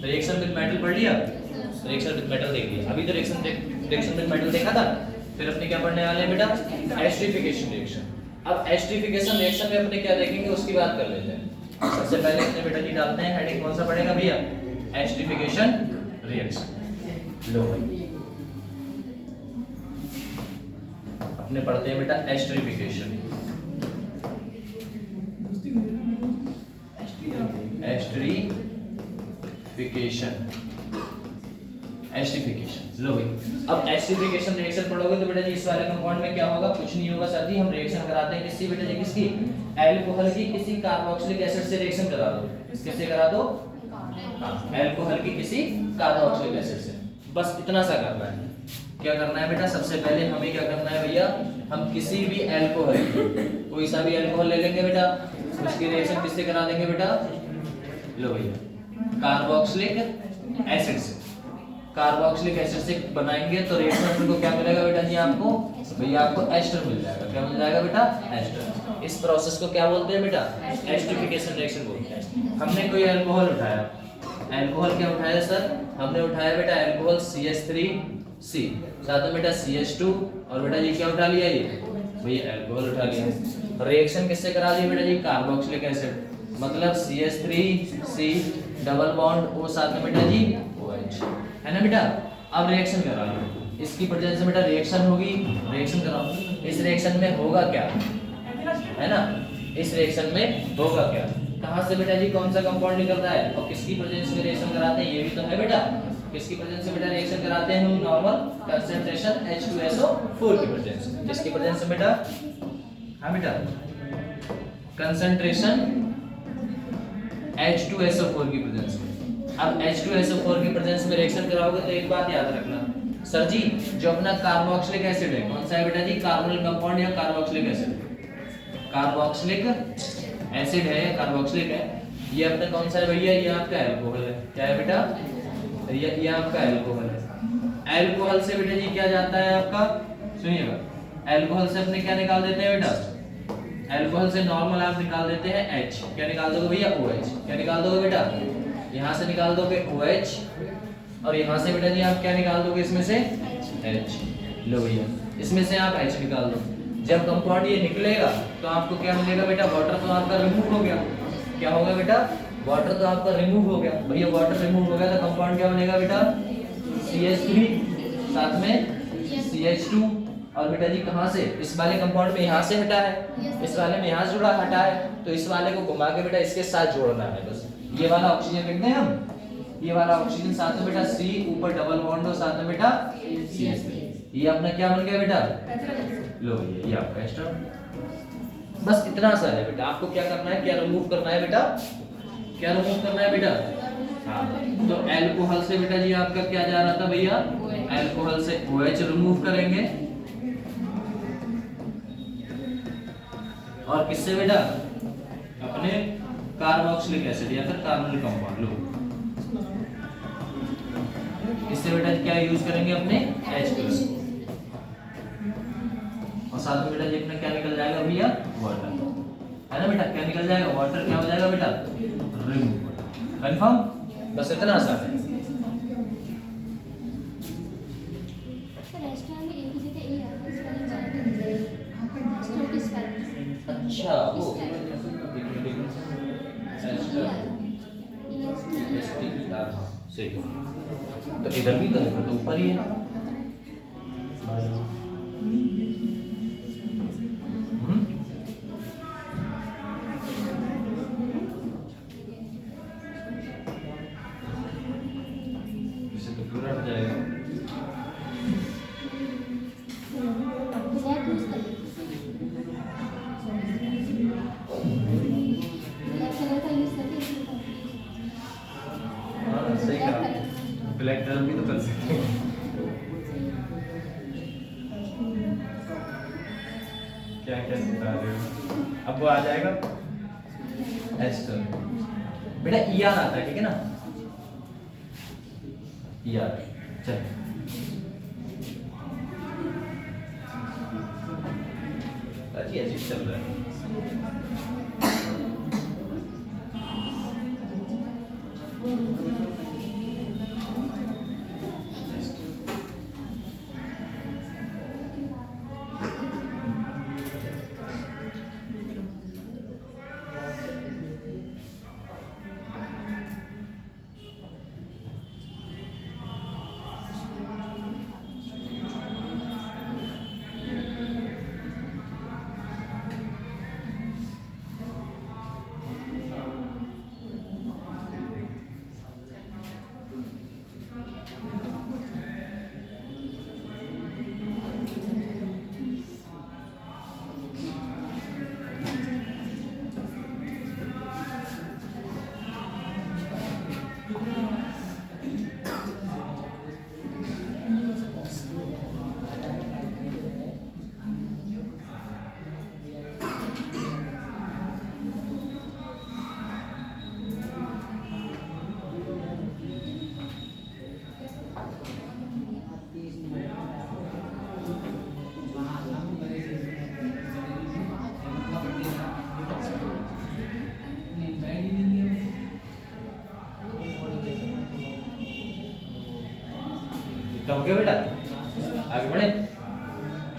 रिएक्शन विद मेटल पढ़ लिया, रिएक्शन विद मेटल देख लिया, अभी तो रिएक्शन विद मेटल देखा था। फिर अपने क्या पढ़ने वाले हैं बेटा, एस्टरीफिकेशन रिएक्शन। अब एस्टरीफिकेशन रिएक्शन में अपने क्या देखेंगे उसकी बात कर लेते हैं। सबसे पहले अपने बेटा जी डालते हैं हेडिंग, कौन सा पढ़ेगा भैया, एस्टरीफिकेशन रिएक्शन। लो भाई अपने पढ़ते हैं बेटा एस्टरीफिकेशन, एस्टरीफिकेशन। लो भाई अब एस्टरीफिकेशन रिएक्शन पढ़ोगे तो बेटा जी इस वाले कंपाउंड में क्या होगा, कुछ नहीं होगा सर जी, हम रिएक्शन कराते हैं किसकी बेटा जी, किसकी, अल्कोहल की किसी कार्बोक्सिलिक एसिड से रिएक्शन करा दो। किससे करा दो, अल्कोहल की किसी कार्बोक्सिलिक एसिड से। बस इतना सा करना है। क्या करना है बेटा, सबसे पहले हमें क्या करना है भैया, हम किसी भी अल्कोहल, कोई सा भी अल्कोहल ले लेंगे बेटा, उसकी रिएक्शन किससे करा देंगे बेटा, लो भैया कार्बोक्सिलिक एसिड से। कार्बोक्सिलिक एसिड से बनाएंगे तो रिएक्शन को क्या मिलेगा बेटा जी, आपको भैया आपको एस्टर मिल जाएगा। क्या मिल जाएगा बेटा, एस्टर। इस प्रोसेस को क्या बोलते हैं बेटा, एस्टरीफिकेशन रिएक्शन बोलते हैं। हमने कोई अल्कोहल उठाया, अल्कोहल क्या उठाया सर, हमने उठाया बेटा अल्कोहल CH3C, साथ में बेटा CH2 और बेटा जी क्या उठा लिया, ये भैया अल्कोहल उठा लिया। रिएक्शन किससे करा दी बेटा जी, कार्बोक्सिलिक एसिड, मतलब CH3C डबल बॉन्ड O साथ में बेटा जी OH, है ना बेटा। अब रिएक्शन करा लो, इसकी प्रेजेंस में बेटा रिएक्शन होगी, रिएक्शन कराओ। इस रिएक्शन में होगा क्या, है ना, इस रिएक्शन में होगा क्या, कहां से बेटा जी कौन सा कंपाउंड निकलता है और किसकी प्रेजेंस में रिएक्शन कराते हैं, ये भी तो है बेटा। किसकी प्रेजेंस में बेटा रिएक्शन कराते हैं हम, नॉर्मल कंसंट्रेशन H2SO4 की प्रेजेंस में। किसकी प्रेजेंस में बेटा, हां बेटा कंसंट्रेशन H2SO4 की प्रेजेंस में। अब H2SO4 की प्रेजेंस में रिएक्शन कराओगे तो एक बात याद रखना सर जी, जो अपना कार्बोक्सिलिक एसिड है, कौन सा है बेटा जी, कार्बोनिल कंपाउंड या कार्बोक्सिलिक एसिड, कार्बोक्सिलिक एसिड है या कार्बोक्सिलिक है, ये अपना कौन सा है भैया, ये आपका अल्कोहल है। क्या है बेटा, ये आपका अल्कोहल है। अल्कोहल से बेटा जी क्या जाता है आपका, सुनिएगा, अल्कोहल से अपने क्या निकाल देते हैं बेटा, अल्कोहल से नॉर्मल आप निकाल देते हैं H, क्या निकाल दोगे भैया OH, क्या निकाल दोगे बेटा, यहाँ से निकाल दोगे OH और यहाँ से बेटा जी आप क्या निकाल दोगे, इसमें से H। लो भैया इसमें से आप H निकाल दो। जब कंपाउंड ये निकलेगा तो आपको क्या मिलेगा बेटा, वाटर तो आपका रिमूव हो गया। क्या होगा बेटा, वाटर तो आपका रिमूव हो गया। भैया वाटर रिमूव हो गया तो कंपाउंड क्या बनेगा बेटा, CH3 साथ में CH2 और बेटा जी कहां से, इस वाले कंपाउंड में यहां से हटा है, इस वाले में यहां से जुड़ा हटा है, तो इस वाले को घुमा के बेटा इसके साथ जोड़ना है। बस ये वाला ऑक्सीजन लिख दें हम, ये वाला ऑक्सीजन साथ में बेटा C ऊपर डबल बॉन्ड हो, साथ में बेटा CH3, ये अपना क्या बन गया बेटा, लो ये आपका एस्टर। बस इतना सा है बेटा, आपको क्या करना है, क्या रिमूव करना है बेटा, क्या रिमूव करना है बेटा, हाँ तो अल्कोहल से बेटा जी आपका क्या जा रहा था भैया, अल्कोहल से OH रिमूव करेंगे और किससे बेटा, अपने कार्बोक्सिलिक एसिड या फिर कार्बोनिल कंपाउंड, लो इससे बेटा क्या यूज करेंगे अपने H+ और साथ में बेटा जी अपना क्या निकल जाएगा भैया, वाटर, है ना बेटा, क्या निकल जाएगा, वाटर क्या हो जाएगा बेटा, रिमूव। कंफर्म, बस इतना आसान है। अच्छा वो सही, तो इधर भी तो है, तो ऊपर ही है। इसे तो पूरा हट जाएगा। सही कहा, ब्लैक कलर भी तो कर सकते हैं। क्या क्या सिखा रहे हो, अब वो आ जाएगा एस्टर बेटा, ER आता है, ठीक है ना, ER। चल अजीब चल रहा है। हो गया बेटा, आगे बढ़े।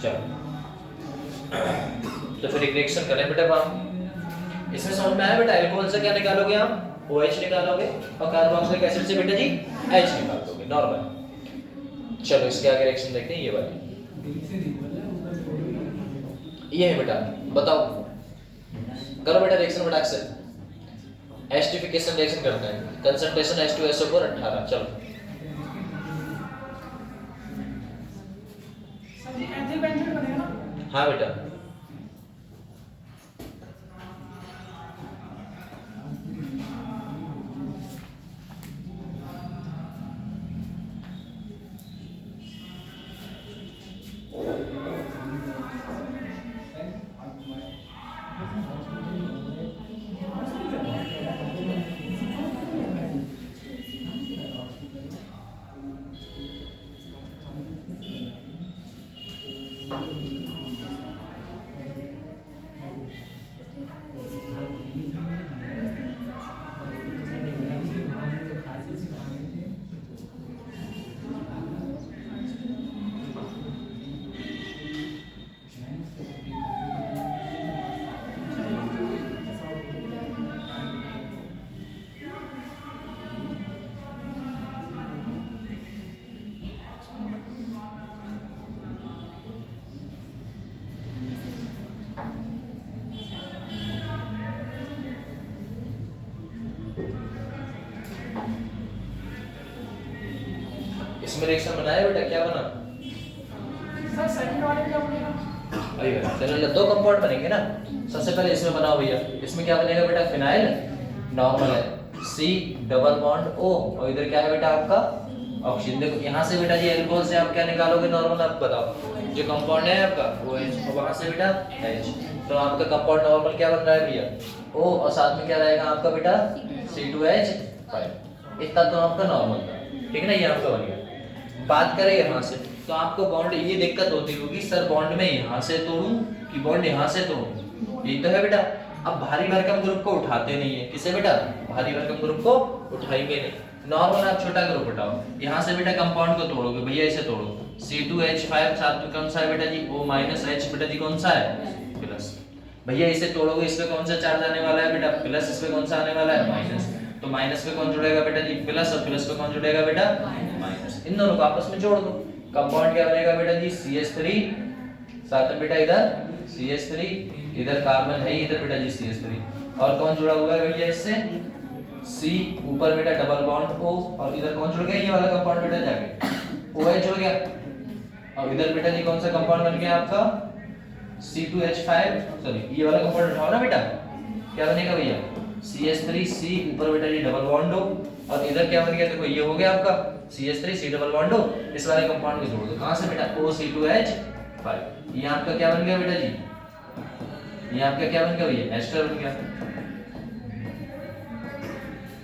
चलो तो फिर एक रिएक्शन करें बेटा हम। इसमें समझ में आया बेटा, अल्कोहल से क्या निकालोगे आप, OH निकालोगे, और कार्बोक्सिलिक एसिड से बेटा जी H निकाल दोगे नॉर्मल। चलो इसके आगे रिएक्शन देखते हैं, ये वाली ये है बेटा, बताओ करो बेटा रिएक्शन फटाक से। एस्टिफिकेशन रिएक्शन करते हैं, कंसंट्रेशन H2SO4 18। चलो हाँ बेटा, इसमें रिएक्शन बनाया बेटा, क्या बना सर? सेकंड वाले क्या बनेगा? भैया चलो दो कंपाउंड बनेंगे ना। सबसे पहले इसमें बनाओ भैया, इसमें क्या बनेगा बेटा, फिनाइल नॉर्मल है, C डबल बॉन्ड O, और इधर क्या है बेटा आपका ऑक्सीजन। देखो यहाँ से बेटा जी अल्कोहल से आप क्या निकालोगे नॉर्मल, आप बताओ। जो कंपाउंड है आपका OH, और वहां से बेटा H, तो आपका कंपाउंड नॉर्मल क्या बन रहा है भैया O, और साथ में क्या रहेगा आपका बेटा C2H5। इतना तो आपका नॉर्मल था, ठीक है ना, ये आपका बन गया। बात करें यहाँ से, तो आपको बॉन्ड ये दिक्कत होती होगी सर, बॉन्ड में यहाँ से तोड़ूं कि बॉन्ड यहाँ से तोड़ूं, ये तो है बेटा। अब भारी भरकम ग्रुप को उठाते नहीं है, किसे बेटा, भारी भरकम ग्रुप को उठाएंगे नहीं, नॉर्मल आप छोटा ग्रुप उठाओ। यहाँ से बेटा कंपाउंड को तोड़ोगे भैया, इसे तोड़ो, C2H5 साथ में कौन सा है बेटा जी O-H, बेटा जी कौन सा है प्लस। भैया इसे तोड़ोगे, इसमें कौन सा चार्ज आने वाला है बेटा प्लस, इसमें कौन सा आने वाला है माइनस, तो माइनस पे कौन जुड़ेगा बेटा जी प्लस, और प्लस पे कौन जुड़ेगा बेटा माइनस। इन दोनों को आपस में जोड़ दो, कंपाउंड क्या बनेगा बेटा जी CH3, साथ में बेटा इधर CH3, इधर कार्बन है इधर बेटा जी CH3, और कौन जुड़ा हुआ है भैया इससे C, ऊपर बेटा डबल बॉन्ड O, और इधर कौन जुड़ गया, ये वाला कंपाउंड बेटा जाके OH जुड़ गया, और इधर बेटा जी कौन सा कंपाउंड बन गया आपका C2H5, सॉरी ये वाला कंपाउंड उठाओ ना बेटा, क्या बनेगा भैया CH3C, ऊपर बेटा ये डबल बॉन्ड हो, और इधर क्या बन गया, देखो ये हो गया आपका CH3C डबल बॉन्ड हो, इस वाले कंपाउंड को जोड़ दो, कहां से बेटा OC2H5। ये आपका क्या बन गया बेटा जी, ये आपका क्या बन गया भैया एस्टर बन गया,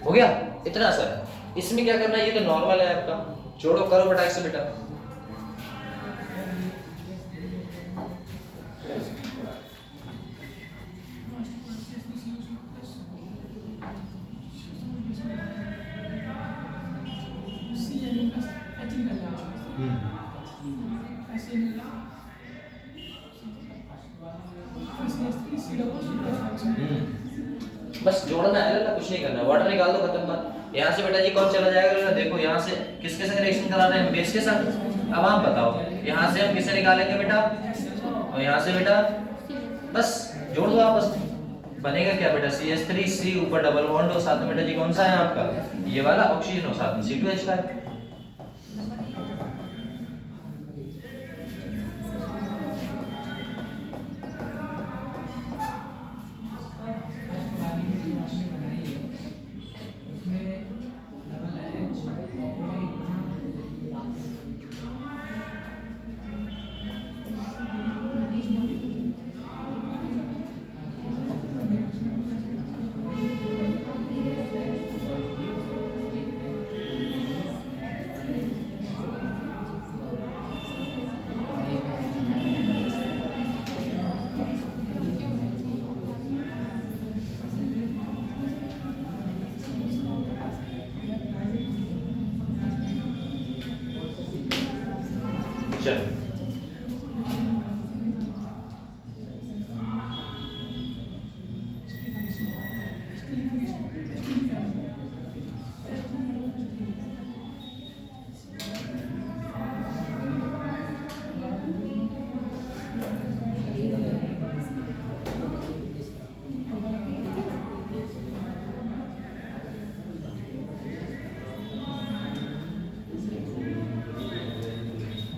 हो गया इतना सर। इसमें क्या करना है, ये तो नॉर्मल है आपका, जोड़ो करो बेटा इससे बेटा। बस जोड़ना है ना, कुछ नहीं करना है। वाटर निकाल दो, खत्म बात। यहाँ से बेटा जी कौन चला जाएगा, देखो यहाँ से किसके साथ रिएक्शन करा रहे हैं, बेस के साथ। अब आप बताओ यहाँ से हम किसे निकालेंगे बेटा, और यहाँ से बेटा बस जोड़ दो आपस में, बनेगा क्या बेटा CH3 C ऊपर डबल बॉन्ड और साथ में बेटा जी कौन सा है आपका ये वाला ऑक्सीजन और साथ में C2H5। चलो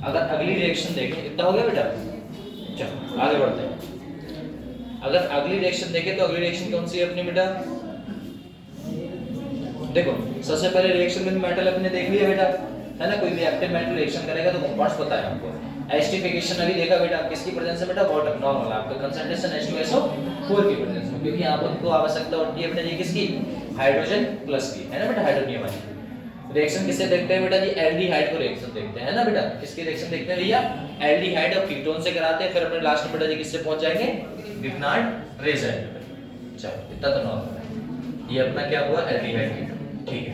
अगर अगली रिएक्शन देखें, इतना हो गया बेटा, चलो आगे बढ़ते हैं। अगर अगली रिएक्शन देखें तो अगली रिएक्शन कौन सी है अपनी बेटा, देखो सबसे पहले रिएक्शन में मेटल अपने देख लिया बेटा, है ना। कोई भी एक्टिव मेटल रिएक्शन करेगा तो कंपाउंड्स पता है हमको। एस्टिफिकेशन अभी देखा बेटा, किसकी प्रेजेंस में बेटा, वाटर नॉर्मल आपका कंसंट्रेशन H2SO4 की प्रेजेंस में, क्योंकि यहाँ पर तो आवश्यकता होती है बेटा ये किसकी, हाइड्रोजन प्लस की, है ना बेटा, हाइड्रोनियम वाली। रिएक्शन किससे देखते हैं बेटा जी, एल्डिहाइड को रिएक्शन देखते हैं, है ना बेटा। किसकी रिएक्शन देखते हैं भैया, एल्डिहाइड और कीटोन से कराते हैं, फिर अपने लास्ट में बेटा जी किससे पहुंच जाएंगे, ग्रिग्नार्ड रेजल्ट। चलो इतना तो नॉर्मल है, ये अपना क्या हुआ, एल्डिहाइड कीटोन, ठीक है।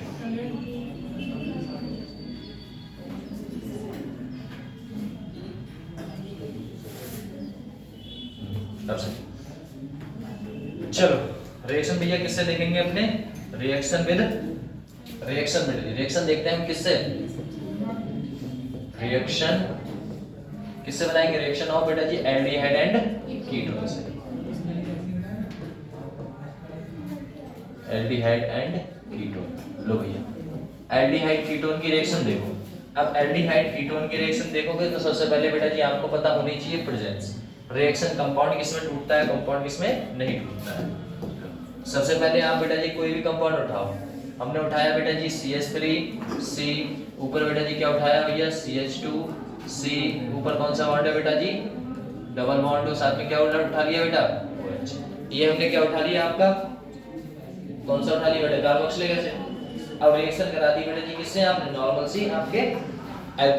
तब से चलो रिएक्शन भैया किससे देखेंगे अपने, रिएक्शन देखते हैं हम किससे, रिएक्शन किससे बनाएंगे, रिएक्शन ऑफ बेटा जी एल्डिहाइड एंड कीटोन से, एल्डिहाइड एंड कीटोन। लो भैया एल्डिहाइड कीटोन की रिएक्शन देखो। अब एल्डिहाइड कीटोन की रिएक्शन देखोगे तो सबसे पहले बेटा जी आपको पता होनी चाहिए प्रेजेंस, रिएक्शन कंपाउंड किसमें टूटता है, कंपाउंड किसमें नहीं टूटता है। सबसे पहले आप बेटा जी कोई भी कंपाउंड उठाओ, हमने उठाया बेटा जी CH3C, ऊपर बेटा जी क्या उठाया भैया, CH2C, ऊपर कौन सा बॉन्ड है बेटा जी, डबल बॉन्ड, और साथ में क्या उठा लिया बेटा, OH। ये हमने क्या उठा लिया आपका, कौन सा उठा लिया बेटा, कार्बोक्सिलिक एसिड। अब रिएक्शन करा दी बेटा जी किससे, आपने नॉर्मल सी आपके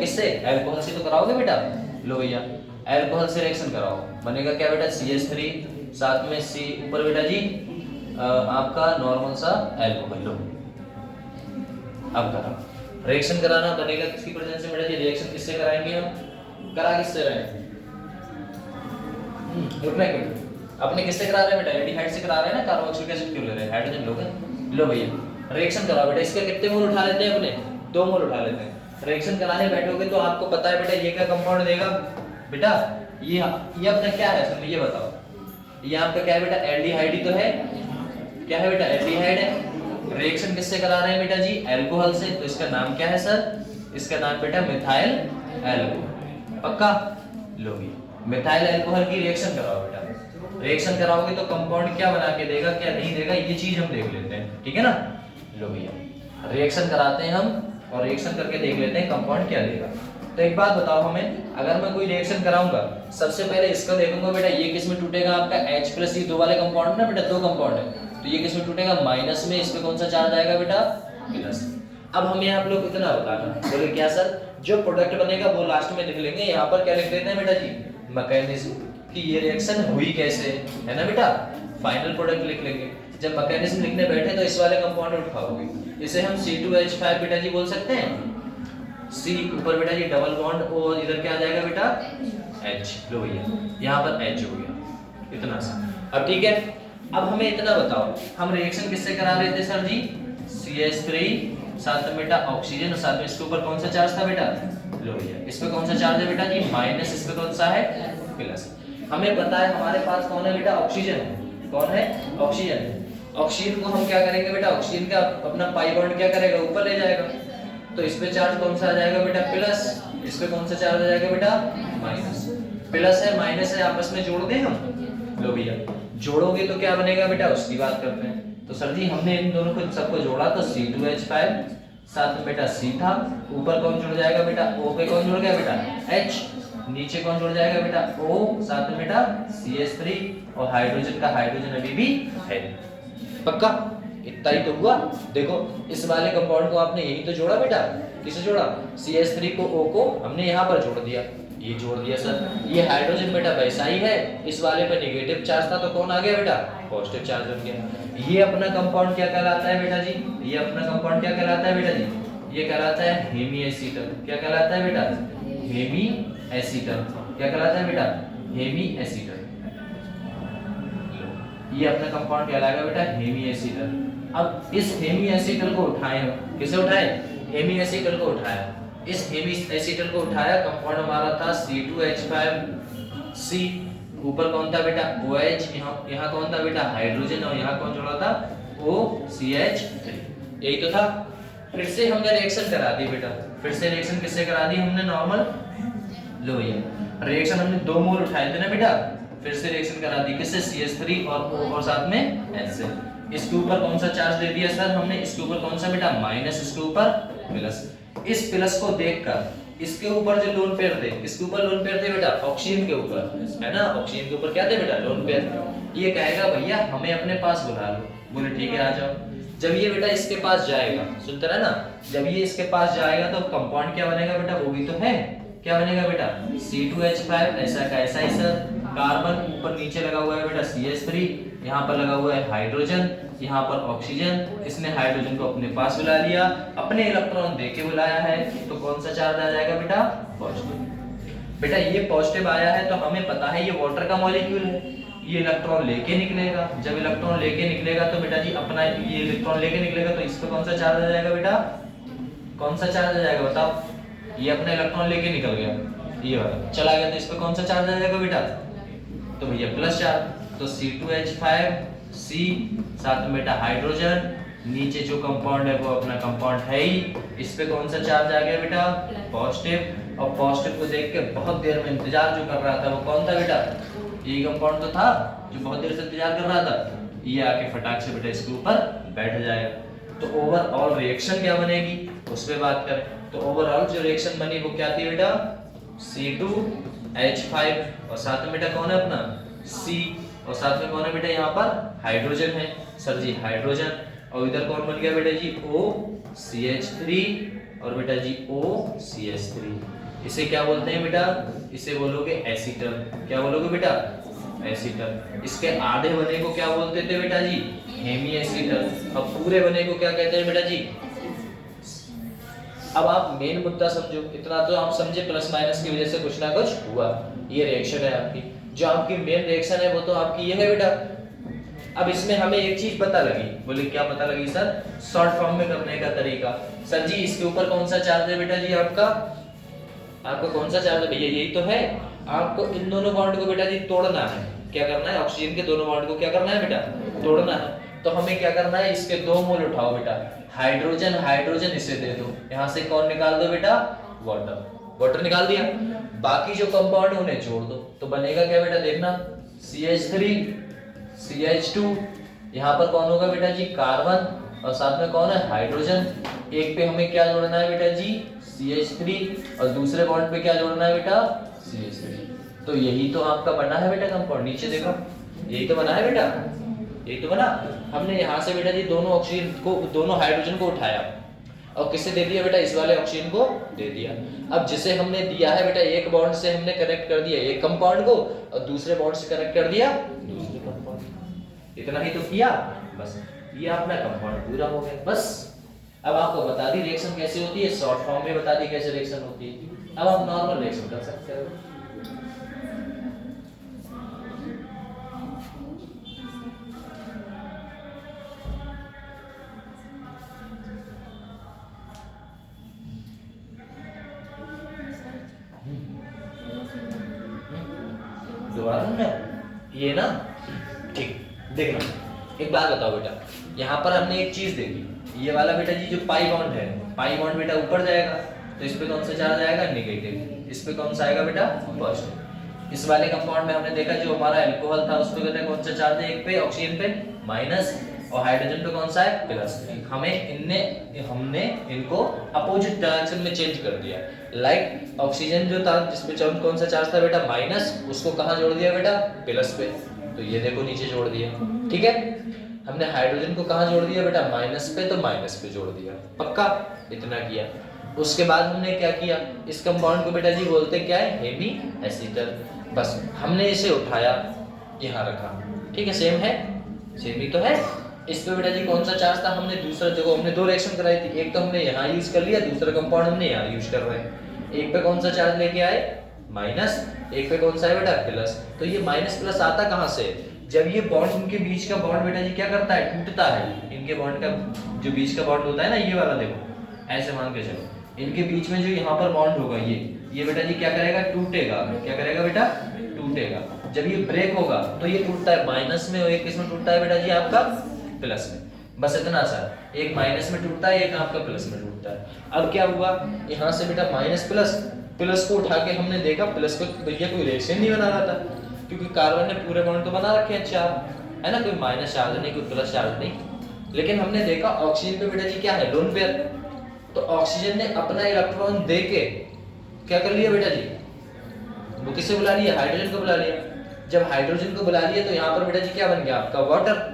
किससे, अल्कोहल से तो कराओगे बेटा। लो भैया अल्कोहल से रिएक्शन कराओ, बनेगा क्या बेटा, CH3 साथ में C, ऊपर बेटा जी आपका नॉर्मल सा अल्कोहल। लो अब करा रिएक्शन कराना, बनेगा किसकी प्रेजेंस में बेटा जी, रिएक्शन किससे कराएंगे हम, करा किससे रहे हैं, रुकना क्यों, अपने किससे करा रहे हैं बेटा, एल्डिहाइड से करा रहे हैं ना, कार्बोक्सिलिक एसिड क्यों ले रहे हैं, हाइड्रोजन लोगे। लो भैया रिएक्शन कराओ बेटा, इसके कितने मोल उठा लेते हैं अपने, 2 मोल उठा लेते हैं। रिएक्शन कराने बैठोगे तो आपको पता है बेटा ये क्या कंपाउंड देगा बेटा, ये अपना क्या है असल में, ये बताओ, ये आपका क्या है बेटा, एल्डिहाइड ही तो है, क्या है बेटा, एल्डिहाइड है। रिएक्शन किससे करा रहे हैं बेटा जी, अल्कोहल से, तो इसका नाम क्या है सर, इसका नाम बेटा मिथाइल अल्कोहल, पक्का। लो मिथाइल अल्कोहल की रिएक्शन कराओ बेटा, रिएक्शन कराओगे तो कंपाउंड क्या बना के देगा, क्या नहीं देगा, ये चीज हम देख लेते हैं, ठीक है ना। लो भैया रिएक्शन कराते हैं हम और रिएक्शन करके देख लेते हैं कंपाउंड क्या देगा। तो एक बात बताओ हमें, अगर मैं कोई रिएक्शन कराऊंगा सबसे पहले इसका देखूंगा बेटा, ये किस में टूटेगा, आपका H+ ये 2 वाले कंपाउंड ना बेटा, 2 कंपाउंड है, तो ये किस में टूटेगा, माइनस में, इस पे कौन सा चार्ज आएगा बेटा, प्लस। अब हमें आप लोग इतना बताना, बोले क्या सर, जो प्रोडक्ट बनेगा वो लास्ट में लिख लेंगे, यहाँ पर क्या लिख देते हैं बेटा जी, मैकेनिज्म, कि ये रिएक्शन हुई कैसे, है ना बेटा, फाइनल प्रोडक्ट लिख लेंगे। जब मैकेनिज्म लिखने बैठे तो इस वाले कंपाउंड उठाओगे, इसे हम C2H5 बेटा जी बोल सकते हैं, C ऊपर बेटा जी डबल बॉन्ड और इधर क्या आ जाएगा बेटा H। लो भैया यहाँ पर H हो गया, इतना सा। अब ठीक है, अब हमें इतना बताओ, हम रिएक्शन किससे करा रहे थे सर जी? CH3 साथ में बेटा ऑक्सीजन और साथ में इसके ऊपर कौन सा चार्ज था बेटा? लो भैया, इस पे कौन सा चार्ज है बेटा जी? माइनस, इस पे कौन सा है? प्लस। हमें पता है हमारे पास कौन है बेटा? ऑक्सीजन है। कौन है? ऑक्सीजन। ऑक्सीजन को हम क्या करेंगे बेटा? ऑक्सीजन का अपना पाई बॉन्ड क्या करेगा? ऊपर ले जाएगा। तो इस पे चार्ज कौन सा आ जाएगा बेटा? प्लस। इस पे कौन सा चार्ज आ जाएगा बेटा? माइनस। प्लस है माइनस है आपस में जोड़ दें हम। लो भैया, जोड़ोगे तो क्या बनेगा बेटा? उसकी बात करते हैं। तो सर जी हमने इन दोनों को सबको जोड़ा तो C2H5 साथ में बेटा C था, ऊपर कौन जुड़ जाएगा बेटा? O पे कौन जुड़ गया बेटा? H, नीचे कौन जुड़ जाएगा बेटा? O, साथ में बेटा CH3 और हाइड्रोजन का हाइड्रोजन अभी भी है। पक्का? इतना ही तो हुआ। देखो इस वाले कंपाउंड को आपने यही तो जोड़ा बेटा। किसे जोड़ा? CH3 को O को हमने यहाँ पर जोड़ दिया, ये जोड़ दिया सर। ये हाइड्रोजन बेटा वैसा ही है, इस वाले पे नेगेटिव चार्ज था तो कौन आ गया बेटा? पॉजिटिव चार्ज बन गया। ये अपना कंपाउंड क्या कहलाता है बेटा जी? ये अपना कंपाउंड क्या कहलाता है बेटा जी? ये कहलाता है हेमी एसीटल। क्या कहलाता है बेटा? Hemiacetal. क्या कहलाता है बेटा? Hemiacetal. ये अपना कंपाउंड कहलाएगा बेटा हेमी एसीटल। अब इस हेमी एसीटल को उठाएं हम। किसे उठाएं? हेमी एसीटल को उठाया। इस हेमी एसीटल को उठाया, कंपाउंड हमारा था C2H5C, ऊपर कौन था बेटा? OH, यहाँ कौन था बेटा? हाइड्रोजन, और यहाँ कौन जुड़ा था? OCH3। यही तो था। फिर से हमने रिएक्शन करा दी बेटा। फिर से रिएक्शन किससे करा दी हमने? नॉर्मल। लो भैया, रिएक्शन हमने 2 मोल उठाए थे ना बेटा, फिर से रिएक्शन करा दी किससे? CH3 और O और साथ में H से। इसके ऊपर कौन सा चार्ज दे दिया सर हमने? इसके ऊपर कौन सा बेटा? माइनस, इसके ऊपर प्लस। इस प्लस को देखकर इसके ऊपर जो लोन पेयर थे, किसके ऊपर लोन पेयर थे बेटा? ऑक्सीजन के ऊपर, है ना? ऑक्सीजन के ऊपर क्या थे बेटा? Lone pair. ये कहेगा भैया हमें अपने पास बुला लो। बोले ठीक है आ जाओ। जब ये बेटा इसके पास जाएगा, सुनते रहे ना, जब ये इसके पास जाएगा तो कंपाउंड क्या बनेगा बेटा? वो भी तो है, क्या बनेगा बेटा? C2H5 ऐसा का ऐसा ही सर, कार्बन ऊपर नीचे लगा हुआ है बेटा CH3, यहाँ पर लगा हुआ है हाइड्रोजन, यहाँ पर ऑक्सीजन। इसने हाइड्रोजन को अपने पास बुला लिया, अपने इलेक्ट्रॉन देके बुलाया है, तो कौन सा चार्ज आ जाएगा बेटा? पॉजिटिव। बेटा ये पॉजिटिव आया है तो हमें पता है ये वाटर का मॉलिक्यूल है, ये इलेक्ट्रॉन लेके निकलेगा। जब इलेक्ट्रॉन लेके निकलेगा तो बेटा जी अपना ये इलेक्ट्रॉन लेके निकलेगा तो इस पे कौन सा चार्ज आ जाएगा बेटा? कौन सा चार्ज आ जाएगा बताओ? ये अपना इलेक्ट्रॉन लेके निकल गया, ये वाला चला गया, तो इस पे कौन सा चार्ज आ जाएगा बेटा? तो भैया प्लस चार्ज। तो C2H5C साथ में बेटा हाइड्रोजन, नीचे जो कंपाउंड है वो अपना कंपाउंड है ही, इस पे कौन सा चार्ज आ गया बेटा? पॉजिटिव। और पॉजिटिव को देख के बहुत देर में इंतजार जो कर रहा था वो कौन था बेटा? ये कंपाउंड तो था जो बहुत देर से इंतजार कर रहा था, ये आके फटाक से बेटा इसके ऊपर बैठ जाएगा। तो ओवरऑल रिएक्शन क्या बनेगी उस पे बात करें तो ओवरऑल जो रिएक्शन बनी वो क्या थी बेटा? C2H5 और साथ में बेटा कौन है अपना C, और साथ में कौन है बेटा? यहाँ पर हाइड्रोजन है सर जी, हाइड्रोजन। और इधर कौन बन गया बेटा जी? OCH3 और बेटा जी OCH3। इसे क्या बोलते हैं बेटा? इसे बोलोगे एसीटल। क्या बोलोगे बेटा? एसीटल। इसके आधे बने को क्या बोलते थे बेटा जी? Hemy acetal. अब पूरे बने को क्या कहते हैं बेटा जी? अब आप मेन मुद्दा समझो, इतना तो आप समझे प्लस माइनस की वजह से कुछ ना कुछ हुआ, ये रिएक्शन है आपकी। जो आपकी मेन रिएक्शन है वो तो आपकी ये है बेटा। अब इसमें हमें एक चीज पता लगी, बोले क्या पता लगी सर? शॉर्ट फॉर्म में करने का तरीका। सर जी इसके ऊपर कौन सा चार्ज है बेटा जी? आपका कौन सा चार्ज है भैया? यही तो है। आपको इन दोनों बॉन्ड को बेटा जी तोड़ना है। क्या करना है? ऑक्सीजन के दोनों बॉन्ड को क्या करना है बेटा? तोड़ना है। तो हमें क्या करना है? इसके 2 मोल उठाओ बेटा, हाइड्रोजन हाइड्रोजन इसे दे दो, यहाँ से कौन निकाल दो बेटा? वाटर। वाटर निकाल दिया, बाकी जो कंपाउंड उन्हें जोड़ दो, तो बनेगा क्या बेटा? देखना CH3 CH2, यहाँ पर कौन होगा बेटा जी? कार्बन, और साथ में कौन है? हाइड्रोजन। एक पे हमें क्या जोड़ना है बेटा जी? CH3, और दूसरे बॉन्ड पे क्या जोड़ना है बेटा? CH3। तो यही तो आपका बना है बेटा कंपाउंड। नीचे देखो, यही तो बना है बेटा, यही तो बना। हमने यहाँ से बेटा जी दोनों ऑक्सीजन को, दोनों हाइड्रोजन को उठाया और किसे दे दिया बेटा? इस वाले ऑक्सीजन को दे दिया। अब जिसे हमने दिया है बेटा, एक बॉन्ड से हमने कनेक्ट कर दिया एक कंपाउंड को, और दूसरे बॉन्ड से कनेक्ट कर दिया दूसरे कंपाउंड। इतना ही तो किया, बस ये अपना कंपाउंड पूरा हो गया। बस अब आपको बता दी रिएक्शन कैसे होती है, शॉर्ट फॉर्म में बता दी कैसे रिएक्शन होती है। अब आप नॉर्मल रिएक्शन कर सकते हो। दोबारा ना ये ना ठीक देखना। एक बात बताओ बेटा, यहाँ पर हमने एक चीज देखी, ये वाला बेटा जी जो पाई बॉन्ड है, पाई बॉन्ड बेटा ऊपर जाएगा तो इस पे कौन सा चार्ज आएगा, नेगेटिव। इस पे कौन सा आएगा बेटा, पॉजिटिव। इस वाले कंपाउंड में हमने देखा जो हमारा अल्कोहल था उस पे बेटा कौन सा चार्ज है, एक पे ऑक्सीजन पे माइनस, और हाइड्रोजन पे कौन सा है, प्लस। हमने इनको अपोजिट डायरेक्शन में चेंज कर दिया। लाइक ऑक्सीजन जो था जिस पे कौन सा चार्ज था बेटा, माइनस, उसको कहाँ जोड़ दिया बेटा, प्लस पे। तो ये देखो नीचे जोड़ दिया, ठीक है। हमने हाइड्रोजन को कहाँ जोड़ दिया बेटा, माइनस पे, तो माइनस पे जोड़ दिया, पक्का। इतना किया। उसके बाद हमने क्या किया, इस कंपाउंड को बेटा जी बोलते क्या है, हेमी एसीटल। बस हमने इसे उठाया, यहाँ रखा, ठीक है। सेम है, सेम ही तो है। इस पे बेटा जी कौन सा चार्ज था, हमने दूसरा जगह हमने दो रिएक्शन कराई थी, एक तो हमने यहाँ यूज कर लिया, दूसरा कंपाउंड हमने यहाँ यूज कर रहे हैं। एक पे कौन सा चार्ज लेके आए, माइनस, एक पे कौन सा है बेटा, प्लस। तो ये माइनस प्लस आता कहाँ से, जब ये बॉन्ड, इनके बीच का बॉन्ड बेटा जी क्या करता है, टूटता है। इनके बॉन्ड का जो बीच का बॉन्ड होता है ना, ये वाला देखो, ऐसे मान के चलो, इनके बीच में जो यहाँ पर बॉन्ड होगा ये बेटा जी क्या करेगा, टूटेगा। क्या करेगा बेटा, टूटेगा। जब ये ब्रेक होगा तो ये टूटता है माइनस में, और एक किसमें टूटता है बेटा जी, आपका प्लस में। बस इतना सा, एक माइनस में टूटता है, एक आपका प्लस में टूटता है। अब क्या हुआ, यहाँ से बेटा माइनस प्लस, प्लस को उठा के हमने देखा, प्लस को भैया कोई रिएक्शन नहीं बना रहा था, क्योंकि कार्बन ने पूरे बॉन्ड तो बना रखे हैं चार, है ना, कोई माइनस चार्ज नहीं, कोई प्लस चार्ज नहीं। लेकिन हमने देखा ऑक्सीजन पे बेटा जी क्या है, लोन पेयर। तो ऑक्सीजन ने अपना इलेक्ट्रॉन दे के क्या कर लिया बेटा जी, वो किसे बुला लिया, हाइड्रोजन को बुला लिया। जब हाइड्रोजन को बुला लिया तो यहाँ पर बेटा जी क्या बन गया, आपका वाटर।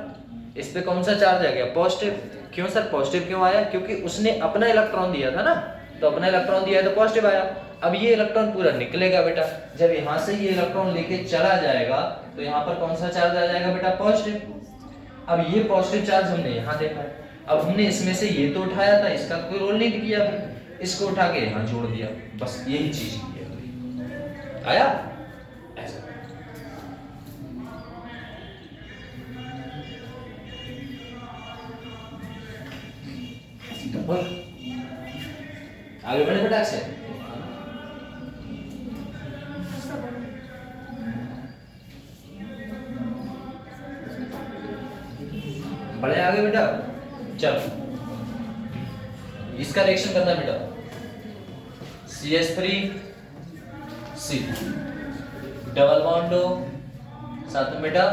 इस पे कौन सा चार्ज आ गया, पॉजिटिव। क्यों सर पॉजिटिव क्यों आया, क्योंकि उसने अपना इलेक्ट्रॉन दिया था ना, तो अपना इलेक्ट्रॉन दिया है तो पॉजिटिव आया। अब ये इलेक्ट्रॉन पूरा निकलेगा बेटा, जब यहाँ से ये इलेक्ट्रॉन लेके चला जाएगा तो यहाँ पर कौन सा चार्ज आ जाएगा बेटा, पॉजिटिव। अब ये पॉजिटिव चार्ज हमने यहाँ देखा है। अब हमने इसमें से ये तो उठाया था, इसका कोई रोल नहीं किया, इसको उठा के यहाँ जोड़ दिया, बस यही चीज की है। आया ऐसा। आगे बढ़े बेटा से, बढ़े आगे बेटा। चलो इसका रिएक्शन करना बेटा, CH3 C डबल बॉन्ड हो, साथ में बेटा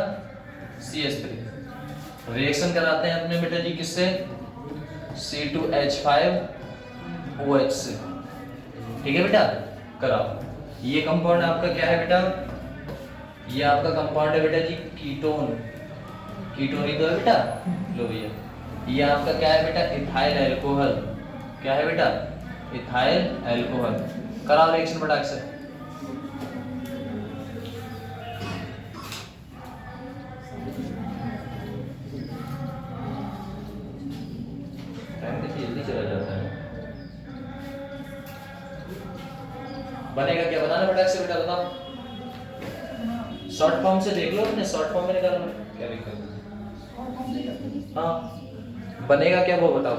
CH3 रिएक्शन कराते हैं अपने बेटा जी किससे, C2H5 OH से, ठीक है बेटा। कराओ। ये कंपाउंड आपका क्या है बेटा, ये आपका कंपाउंड है बेटा जी कीटोन, कीटोन ही तो है बेटा, लो भैया। ये आपका क्या है बेटा, इथाइल अल्कोहल। क्या है बेटा, इथाइल अल्कोहल। कराओ रिएक्शन बेटा से। टाइम कितनी जल्दी चला जाता है। बनेगा क्या, बनाना बेटा से, बेटा बताओ। शॉर्ट फॉर्म से देख लो, अपने शॉर्ट फॉर्म में निकालो, क्या दिक्कत है। हाँ बनेगा क्या वो बताओ।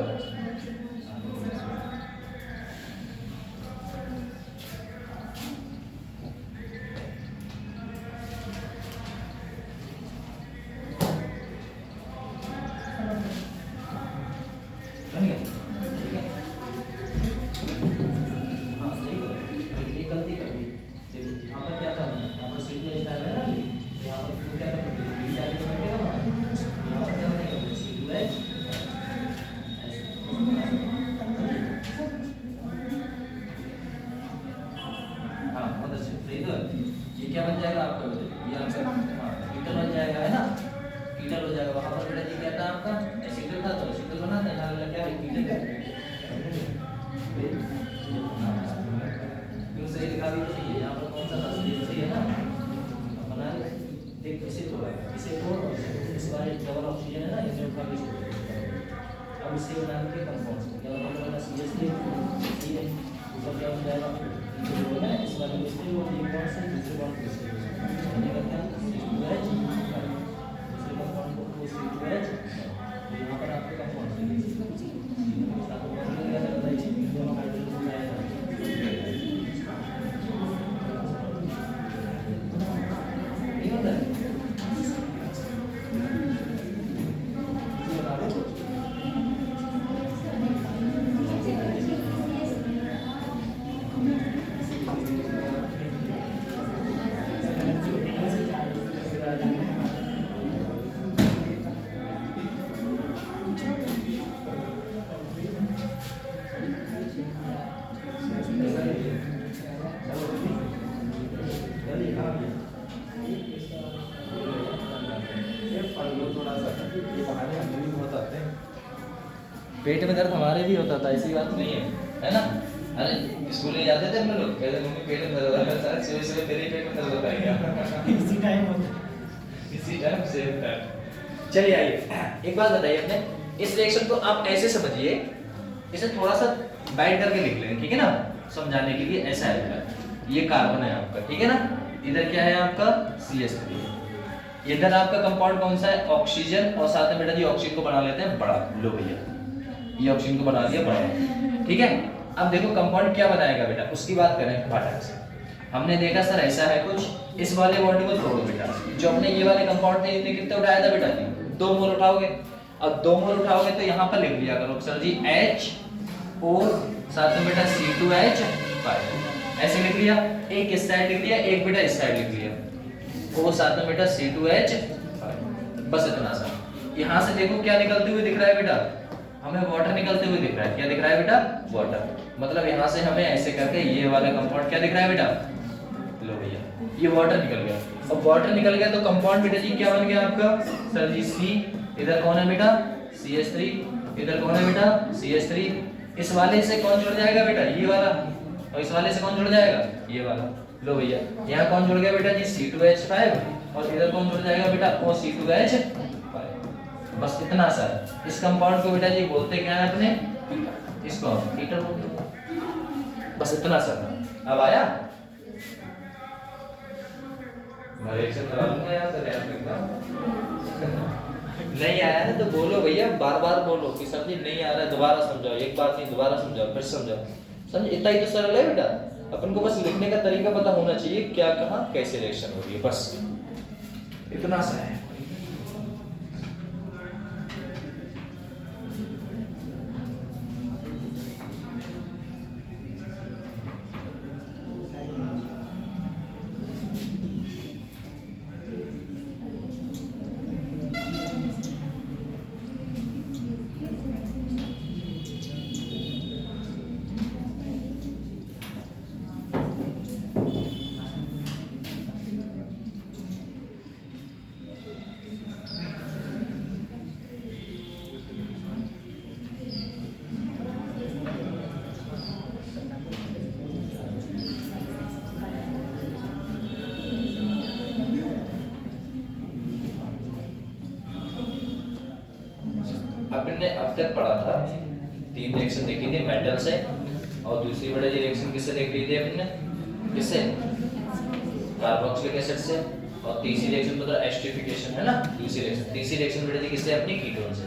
ये क्या बन जाएगा आपका, ये आपका कीटल बन जाएगा, है ना, कीटल हो जाएगा। वहां पर बेटा जी क्या था आपका, एसिटल था, तो एसिटल बना था, यहाँ क्या है, कीटल है। क्यों सही लिखा भी तो सही है, यहाँ पर कौन सा था, सही है ना, बना देख इसे तोड़ा, इसे तोड़, इस बार डबल ऑक्सीजन है ना, इसे उठा के अब इसे बना के कंपाउंड क्या मतलब CH3 ठीक है, ऊपर क्या हो जाएगा, जो है इस वाले में से वो एक बॉन्ड से दूसरे बॉन्ड को से बने का क्या, C2H दूसरे कंपाउंड को C2H, यहाँ पर आपके कंपाउंड से साथ में बॉन्ड लगा रहता है, दोनों हाइड्रोजन को मिलाया जाता है। थोड़ा सा ये बहाने हमें भी बहुत आते हैं। पेट में दर्द हमारे भी होता था, ऐसी बात नहीं है ना? अरे स्कूल में जाते थे हम लोग, कहते मम्मी पेट में दर्द हो रहा है, सर सुबह सुबह तेरे ही पेट में दर्द होता है क्या? इसी टाइम होता है। इसी टाइम सेम टाइम। चलिए आइए एक बात बताइए अपने, इस रिएक्शन को आप ऐसे समझिए, इसे थोड़ा सा बाइट करके लिख लेंगे, ठीक है ना? समझाने के लिए ऐसा है, ये कार्बन है आपका, ठीक है ना? इधर क्या है आपका CH3, इधर आपका कंपाउंड कौन सा है? ऑक्सीजन, और साथ में बेटा जी ऑक्सीजन को बना लेते हैं बड़ा, लो भैया ये ऑक्सीजन को बना दिया बड़ा, ठीक है? अब देखो कंपाउंड क्या बनाएगा बेटा, उसकी बात करें फटाक से। हमने देखा सर ऐसा है कुछ, इस वाले बॉन्ड को तोड़ो बेटा, जो अपने ये वाले कंपाउंड थे इतने कितने उठाया था बेटा जी? 2 मोल उठाओगे, अब 2 मोल उठाओगे तो यहाँ पर लिख लिया करो सर जी H और साथ में बेटा C2H5, ऐसे लिख लिया, एक इस साइड लिख लिया, एक बेटा इस साइड लिख लिया, वो साथ में बेटा C2H5, बस इतना सा। यहाँ से देखो क्या निकलते हुए दिख रहा है बेटा, हमें वाटर निकलते हुए दिख रहा है, क्या दिख रहा है बेटा? वाटर। मतलब यहाँ से हमें ऐसे करके ये वाला कंपाउंड क्या दिख रहा है बेटा? लो भैया ये वाटर निकल गया, अब वाटर निकल गया तो कंपाउंड बेटा जी क्या बन गया आपका? सर जी C, इधर कौन है बेटा? CH3, इधर कौन है बेटा? CH3, इस वाले से कौन जुड़ जाएगा बेटा? ये वाला, और इस वाले से कौन जुड़ जाएगा? ये वाला। लो भैया यहाँ कौन जुड़ गया बेटा जी? C2H5, और इधर कौन जुड़ जाएगा बेटा? ओ C2H5, बस इतना सा। इस कंपाउंड को बेटा जी बोलते क्या है अपने? इसको हीटर बोलते हैं, बस इतना सा। अब आया? मैं रिएक्शन करा लूंगा यार, तो ध्यान रखना। नहीं आया ना तो बोलो भैया, बार बार बोलो कि सर जी नहीं आ रहा है, दोबारा समझाओ, एक बार नहीं दोबारा समझाओ, फिर समझाओ। समझ, इतना ही तो सरल है बेटा, अपन को बस लिखने का तरीका पता होना चाहिए, क्या कहाँ कैसे रिएक्शन हो रही है, बस इतना सा है। आपने अब तक पढ़ा था, 3 रिएक्शन देखी थी मेटल से, और दूसरी बड़ी रिएक्शन किससे देख ली थी हमने? किससे? कार्बोक्सिलिक एसिड से, और तीसरी रिएक्शन मतलब एस्टरिफिकेशन है ना, दूसरी रिएक्शन। तीसरी रिएक्शन बेटा जी किससे? अपनी कीटोन से।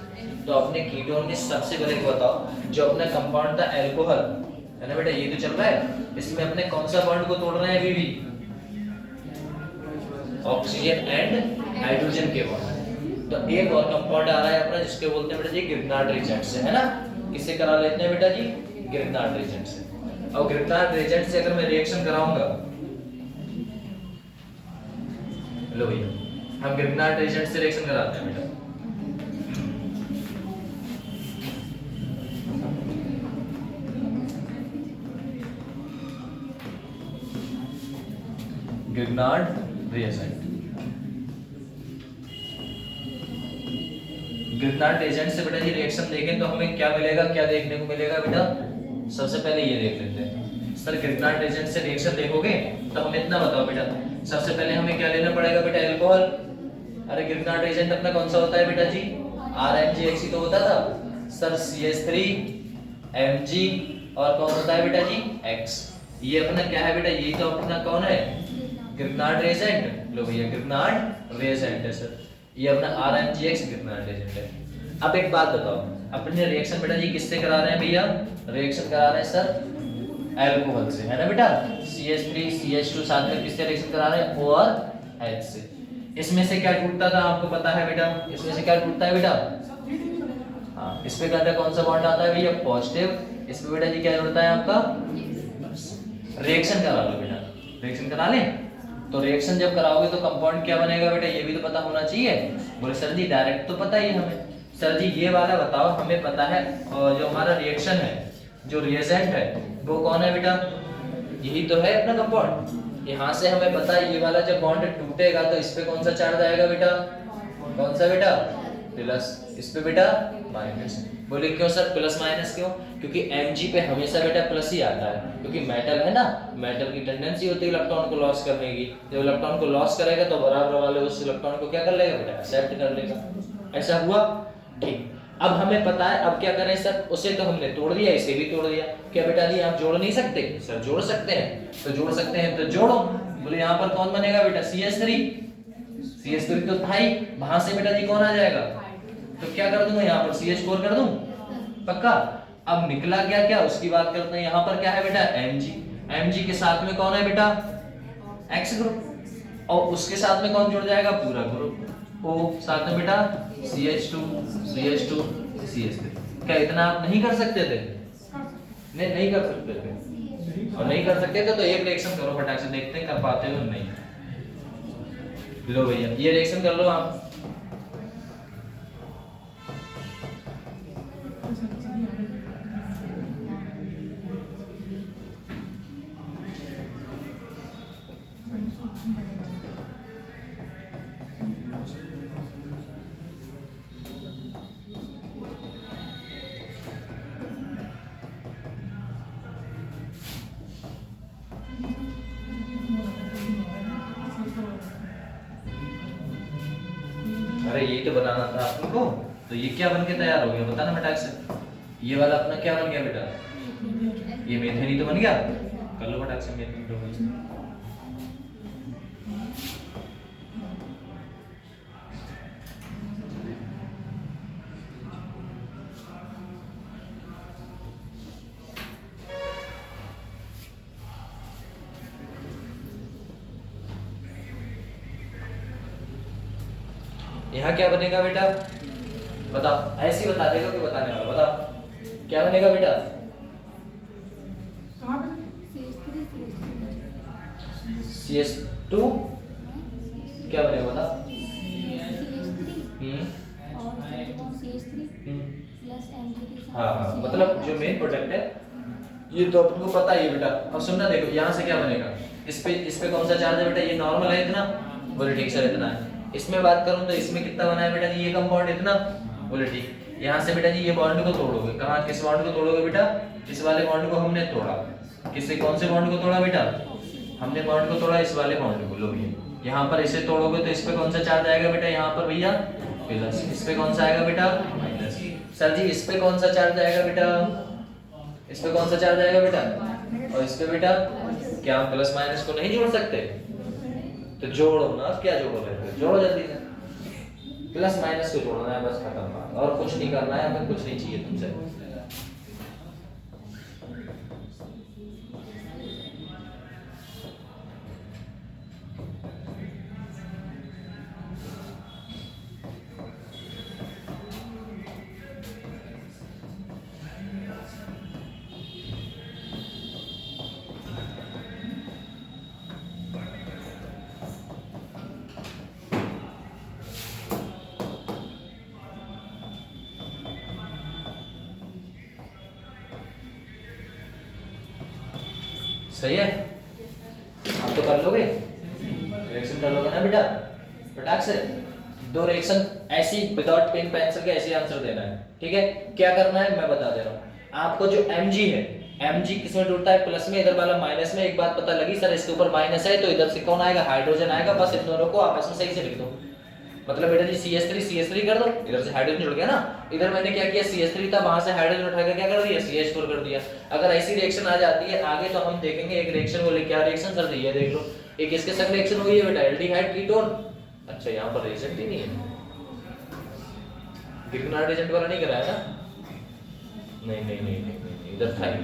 तो अपने कीटोन में सबसे पहले बताओ, जो अपना कंपाउंड था अल्कोहल है ना बेटा, ये तो चल रहा है, इसमें अपने कौन सा बॉन्ड को तोड़ रहे हैं अभी भी? ऑक्सीजन एंड हाइड्रोजन के बॉन्ड। तो एक और कंपाउंड आ रहा है अपना, जिसके बोलते हैं बेटा जी ग्रिग्नार्ड रिएजेंट से, है ना? किससे करा लेते हैं बेटा जी? ग्रिग्नार्ड रिएजेंट से। और ग्रिग्नार्ड रिएजेंट से अगर मैं रिएक्शन कराऊंगा, लो भैया हम ग्रिग्नार्ड रिएजेंट से रिएक्शन कराते हैं बेटा, ग्रिग्नार्ड रिएजेंट। ग्रिग्नार्ड रिएजेंट से बेटा जी रिएक्शन देखें तो हमें क्या मिलेगा, क्या देखने को मिलेगा बेटा? सबसे पहले ये देख लेते हैं सर, ग्रिग्नार्ड रिएजेंट से रिएक्शन देखोगे तो हमें इतना बताओ बेटा, सबसे पहले हमें क्या लेना पड़ेगा बेटा? अल्कोहल। अरे ग्रिग्नार्ड रिएजेंट अपना कौन सा होता है बेटा जी? RMgX तो होता था सर, CH3 Mg, और कौन होता है बेटा जी? X। ये अपना क्या है बेटा? ये तो अपना कौन है? Grignard reagent. लो भैया ग्रिग्नार्ड रिएजेंट है सर, ये अपना RMgX ग्रिग्नार्ड रिएजेंट है। अब एक बात बताओ, अपने रिएक्शन बेटा जी किससे करा रहे हैं भैया? रिएक्शन करा रहे हैं सर अल्कोहल से, है ना बेटा? CH3 CH2 साथ में किससे रिएक्शन करा रहे हैं? O और H से। इसमें से क्या टूटता था आपको पता है बेटा? इसमें से क्या टूटता है बेटा? हाँ, इस पे कहते हैं कौन सा बॉन्ड आता है भैया? पॉजिटिव। इसमें बेटा जी क्या जुड़ता है आपका? रिएक्शन करा लो बेटा, रिएक्शन करा लें। तो रिएक्शन जब कराओगे तो कंपाउंड क्या बनेगा बेटा? ये भी तो पता होना चाहिए। बोले सर जी डायरेक्ट तो पता ही है हमें। सर जी ये वाला बताओ, हमें पता है और जो हमारा रिएक्शन है, जो रिएजेंट है वो कौन है बेटा? यही तो है अपना कंपाउंड। यहाँ से हमें पता है ये वाला जब बॉन्ड टूटेगा तो इस पे कौन सा चार्ज आएगा बेटा? कौन सा बेटा? प्लस, इस पे बेटा माइनस। बोले क्यों सर प्लस माइनस क्यों? क्योंकि Mg पे हमेशा बेटा प्लस ही आता है, क्योंकि मेटल है ना, मेटल की टेंडेंसी होती है इलेक्ट्रॉन को लॉस करने की। जब इलेक्ट्रॉन को लॉस करेगा तो बराबर वाले उस इलेक्ट्रॉन को क्या कर लेगा बेटा, एक्सेप्ट कर लेगा। ऐसा हुआ, ठीक। अब हमें पता है, अब क्या करें सर, उसे तो हमने तोड़ दिया, इसे भी तोड़ दिया। क्या बेटा जी आप जोड़ नहीं सकते? सर जोड़ सकते हैं, तो जोड़ सकते हैं तो जोड़ो। बोले यहाँ पर कौन बनेगा बेटा, CH3। CH3 तो था ही, वहां से बेटा जी कौन आ जाएगा, तो क्या कर दूंगा यहाँ पर CH4 कर दूं, पक्का। अब निकला क्या क्या उसकी बात करते हैं। यहाँ पर क्या है बेटा, Mg। Mg के साथ में कौन है बेटा, X ग्रुप, और उसके साथ में कौन जुड़ जाएगा, पूरा ग्रुप O, साथ में बेटा CH2 CH2 CH3। क्या इतना आप नहीं कर सकते थे? नहीं कर सकते थे, और नहीं कर सकते थे तो एक रिएक्शन करो फटाक से, देखते हैं कर पाते हो नहीं। लो भैया ये रिएक्शन कर लो आप। अरे यही तो बनाना था आपको, तो ये क्या बन के तैयार हो गया बताना फटाक से। ये वाला अपना क्या बन गया बेटा, ये मेथेन ही तो बन गया। कर लो फटाक से मेथेन तो बन। यहाँ क्या बनेगा बेटा, बताओ, ऐसे ही बता देगा कि बताने वाला, बताओ क्या बनेगा बेटा, CH2 क्या बनेगा बता। हाँ मतलब जो मेन प्रोडक्ट है ये तो आपको पता ही है बेटा। अब सुनना देखो, यहाँ से क्या बनेगा, इस पे कौन सा चार्ज है बेटा, ये नॉर्मल है इतना, बोले ठीक सर इतना है। इसमें बात करूं तो इसमें कितना बना है बेटा जी, ये कंपाउंड इतना, बोले ठीक। यहाँ से बेटा जी ये बॉन्ड को तोड़ोगे, कहाँ किस बॉन्ड को तोड़ोगे बेटा, इस वाले बॉन्ड को हमने तोड़ा। किससे, कौन से बॉन्ड को तोड़ा बेटा, हमने बॉन्ड को तोड़ा इस वाले बॉन्ड को। लो भैया यहाँ पर इसे तोड़ोगे तो इस पे कौन सा चार्ज आएगा बेटा, यहाँ पर भैया प्लस, इस पे कौन सा आएगा बेटा माइनस। सर जी इस पे कौन सा चार्ज आएगा बेटा, इस पे कौन सा चार्ज आएगा बेटा, और इस पे बेटा, क्या हम प्लस माइनस को नहीं जोड़ सकते, तो जोड़ो ना, क्या जोड़ो रहे हो, जोड़ो जल्दी से। प्लस माइनस को जोड़ना है बस, खत्म बात, और कुछ नहीं करना है, हमें कुछ नहीं चाहिए तुमसे। सही है, आप तो कर लोगे, रिएक्शन कर लोगे ना बेटा फटाक से। दो रिएक्शन ऐसी विदाउट पेन पेंसिल के ऐसे आंसर देना है, ठीक है। क्या करना है मैं बता दे रहा हूँ आपको। जो Mg है, Mg किसमें जुड़ता है, प्लस में, इधर वाला माइनस में। एक बात पता लगी सर, इसके ऊपर माइनस है तो इधर से कौन आएगा, हाइड्रोजन आएगा। बस इन दोनों को आपस में सही से लिख दो। मतलब बेटा जी CH3 कर दो, इधर से हाइड्रोजन जुड़ गया ना। इधर मैंने क्या किया, CH3 था, वहां से हाइड्रोजन उठाकर क्या कर दिया, CH4 कर दिया। अगर ऐसी रिएक्शन आ जाती है आगे तो हम देखेंगे। एक रिएक्शन बोले क्या रिएक्शन सर, ये देख लो, एक इसके संग रिएक्शन हुई है बेटा, एल्डिहाइड कीटोन। अच्छा यहाँ पर रिएजेंट ही नहीं है, कितना रिएजेंट वाला नहीं कराया ना, नहीं इधर था ही।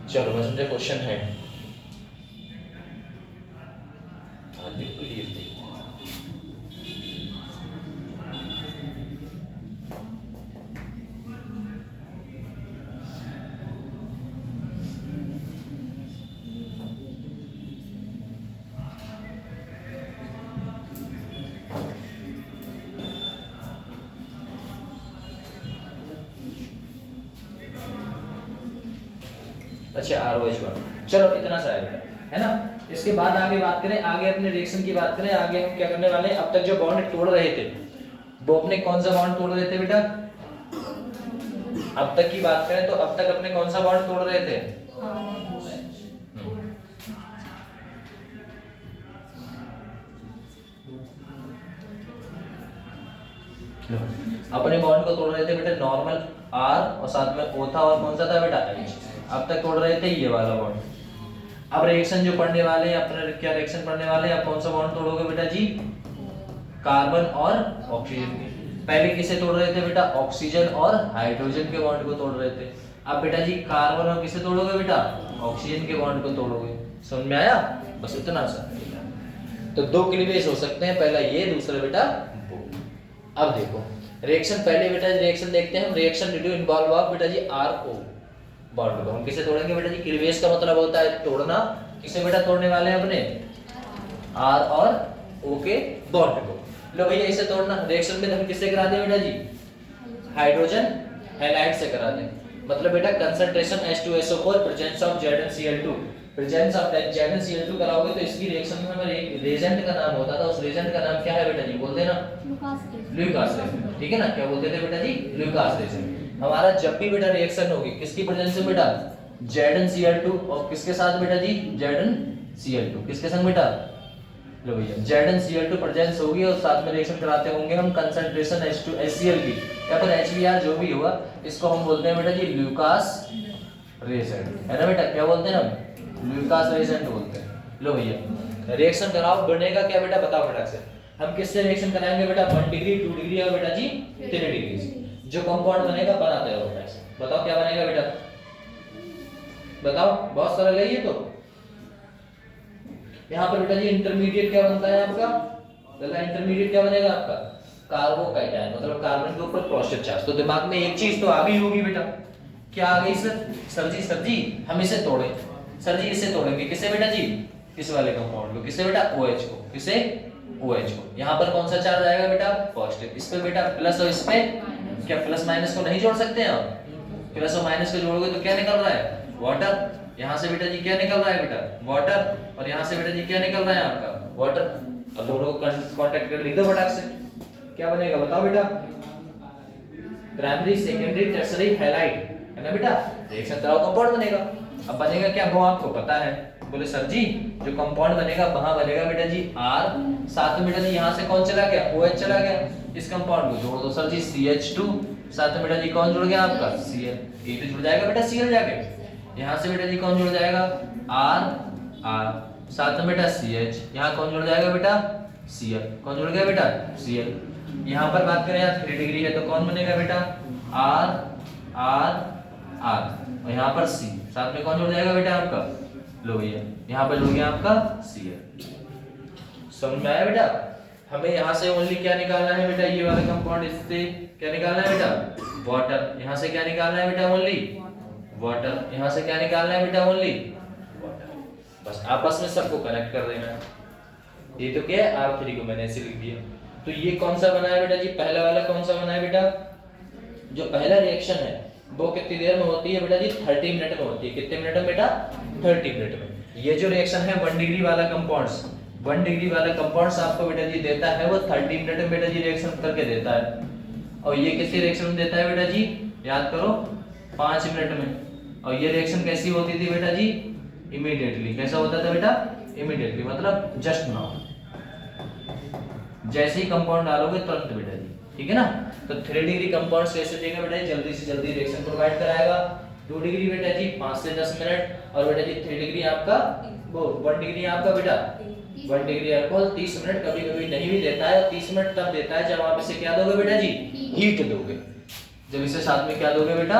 चलो मैं समझा क्वेश्चन है, हाँ बिल्कुल ये थी। अच्छा ROH1, चलो इतना सा है ना। इसके बाद आगे बात करें, आगे अपने रिएक्शन की बात करें। आगे हम क्या करने वाले हैं, अब तक जो बॉन्ड तोड़ रहे थे वो अपने कौन सा बॉन्ड तोड़ रहे थे बेटा? अब तक की बात करें तो अब तक अपने कौन सा बॉन्ड तोड़ रहे थे? अपने बॉन्ड को तोड़ रहे थे बेटा नॉर्मल आर और साथ में O था और कौन सा था बेटा H। अब तक तोड़ रहे थे ये वाला बॉन्ड। अब रिएक्शन जो पढ़ने वाले हैं अपने क्या रिएक्शन पढ़ने वाले हैं, अब कौन सा बॉन्ड तोड़ोगे बेटा जी? कार्बन और ऑक्सीजन के। पहले किसे तोड़ रहे थे बेटा? ऑक्सीजन और हाइड्रोजन के बॉन्ड को तोड़ रहे थे। अब बेटा जी कार्बन और किसे तोड़ोगे बेटा? ऑक्सीजन के बॉन्ड को तोड़ोगे। समझ में आया? बस इतना सा। तो दो क्लीवेज हो सकते हैं, पहला ये, दूसरा बेटा वो। अब देखो रिएक्शन, पहले बेटा रिएक्शन देखते हैं हम। Reaction due to involve of बेटा जी RO बॉन्ड को हम किसे तोड़ेंगे बेटा जी? क्लीवेज का मतलब होता है तोड़ना। किसे बेटा तोड़ने वाले हैं अपने? R और O के बॉन्ड को। लो भैया इसे तोड़ना। रिएक्शन में हम किससे करा दें बेटा जी? हाइड्रोजन हैलाइड से करा दें। मतलब बेटा concentration H2SO4 presence of ZnCl2, presence of ZnCl2 कराओगे तो इसकी रिएक्शन में हमारे एक रिएजेंट का नाम होता था। उस रिएजेंट का नाम क्या है बेटा जी? बोल देना। Lucas Regent. ठीक है ना? क्या बोलते थे बेटा जी? Lucas Regent. हमारा जब भी बेटा रिएक्शन होगी किसकी प्रेजेंस में बेटा? ZnCl2 और किसके साथ बेटा जी? ZnCl2 किसके संग बेटा? लो भैया ZnCl2 प्रेजेंस होगी और साथ में रिएक्शन कराते होंगे हम कंसंट्रेशन H2HCl की या फिर HBr जो भी हुआ, इसको हम बोलते हैं बेटा जी ल्यूकास रेजेंट। है ना बेटा? क्या बोलते हैं हम? ल्यूकास रेजेंट बोलते हैं। लो भैया रिएक्शन कराओ, बनेगा क्या बेटा? बताओ फटाक से। हम किससे रिएक्शन कराएंगे बेटा? 1 डिग्री, 2 डिग्री और बेटा जी 3 डिग्री से। जो कंपाउंड बनेगा बनाते रहो बेटा। बताओ क्या बनेगा बेटा? बताओ, बहुत सरल है ये तो। यहाँ पर बेटा जी इंटरमीडिएट क्या बनता है आपका? पहला इंटरमीडिएट क्या बनेगा आपका? कार्बोकैटायन, मतलब कार्बन के ऊपर पॉजिटिव चार्ज। तो दिमाग में एक चीज तो आ गई होगी बेटा। क्या आ गई सर? सर जी हम इसे तोड़े। सर जी इसे तोड़ेंगे किसे बेटा जी? इस वाले कंपाउंड को। किसे बेटा? OH को। किसे? OH को। यहाँ पर कौन सा चार्ज आएगा बेटा? पॉजिटिव। इस पे बेटा प्लस और इस पे क्या प्लस माइनस को नहीं जोड़ सकते हैं आप? प्लस और माइनस को जोड़ोगे तो क्या निकल रहा है? वाटर। यहाँ से बेटा जी क्या निकल रहा है बेटा? वाटर। और यहाँ से बेटा जी क्या निकल रहा है आपका? वाटर। अब दोनों को कांटेक्ट कर लिख दो फटाक से। क्या बनेगा बताओ बेटा? Primary, secondary, tertiary halide. है ना बेटा? रिएक्शन कराओ कंपाउंड बनेगा। अब बनेगा क्या वो आपको पता है? बोले सर जी जो कंपाउंड बनेगा वहां बनेगा बेटा जी R, साथ में बेटा जी यहाँ से कौन चला गया? OH चला गया। इस कंपाउंड को जोड़ दो सर जी CH2, साथ में बेटा जी कौन जुड़ गया आपका? Cl। ये तो जुड़ जाएगा बेटा Cl जाके। यहाँ से बेटा जी कौन जुड़ जाएगा? R, साथ में बेटा CH। यहाँ कौन जुड़ जाएगा बेटा? Cl। कौन जुड़ गया बेटा? Cl। यहाँ पर बात करें यार 3 डिग्री है तो कौन बनेगा बेटा? R और यहाँ पर C, साथ में कौन जुड़ जाएगा बेटा आपका? लो भैया यहाँ पर जुड़ गया आपका Cl। समझ में आया बेटा? हमें यहाँ से ओनली क्या निकालना है बेटा? ये वाला कंपाउंड, इससे क्या निकालना है बेटा? वाटर। यहाँ से क्या निकालना है बेटा? Only water. यहाँ से क्या निकालना है बेटा? Only water. बस आपस में सबको कनेक्ट कर देना है। ये तो क्या है? R3 को मैंने ऐसे लिख दिया। तो ये कौन सा बना है बेटा जी? पहला वाला कौन सा बना है बेटा? जो पहला रिएक्शन है वो कितनी देर में होती है बेटा जी? 30 मिनट में होती है। कितने मिनट में बेटा? 30 मिनट में। ये जो रिएक्शन है 1 डिग्री वाला कंपाउंड्स, 1 डिग्री वाला कंपाउंड्स आपको बेटा जी देता है वो 30 मिनट में बेटा जी रिएक्शन करके देता है। और ये कितने रिएक्शन में देता है बेटा जी? याद करो 5 मिनट में। और ये रिएक्शन कैसी होती थी बेटा जी? इमीडिएटली। कैसा होता था बेटा? इमीडिएटली, मतलब जस्ट नाउ। जैसे ही कंपाउंड डालोगे तुरंत बेटा जी। ठीक है ना? तो 3 डिग्री कंपाउंड्स कैसे देगा बेटा जी? जल्दी से जल्दी रिएक्शन प्रोवाइड कराएगा। 2 डिग्री बेटा जी 5 से 10 मिनट। और बेटा जी 3 डिग्री आपका वो 1 डिग्री आपका बेटा 1 डिग्री अल्कोहल 30 मिनट। कभी कभी नहीं भी देता है। 30 मिनट तब देता है जब आप इसे क्या दोगे बेटा जी? हीट दोगे। जब इसे साथ में क्या दोगे बेटा?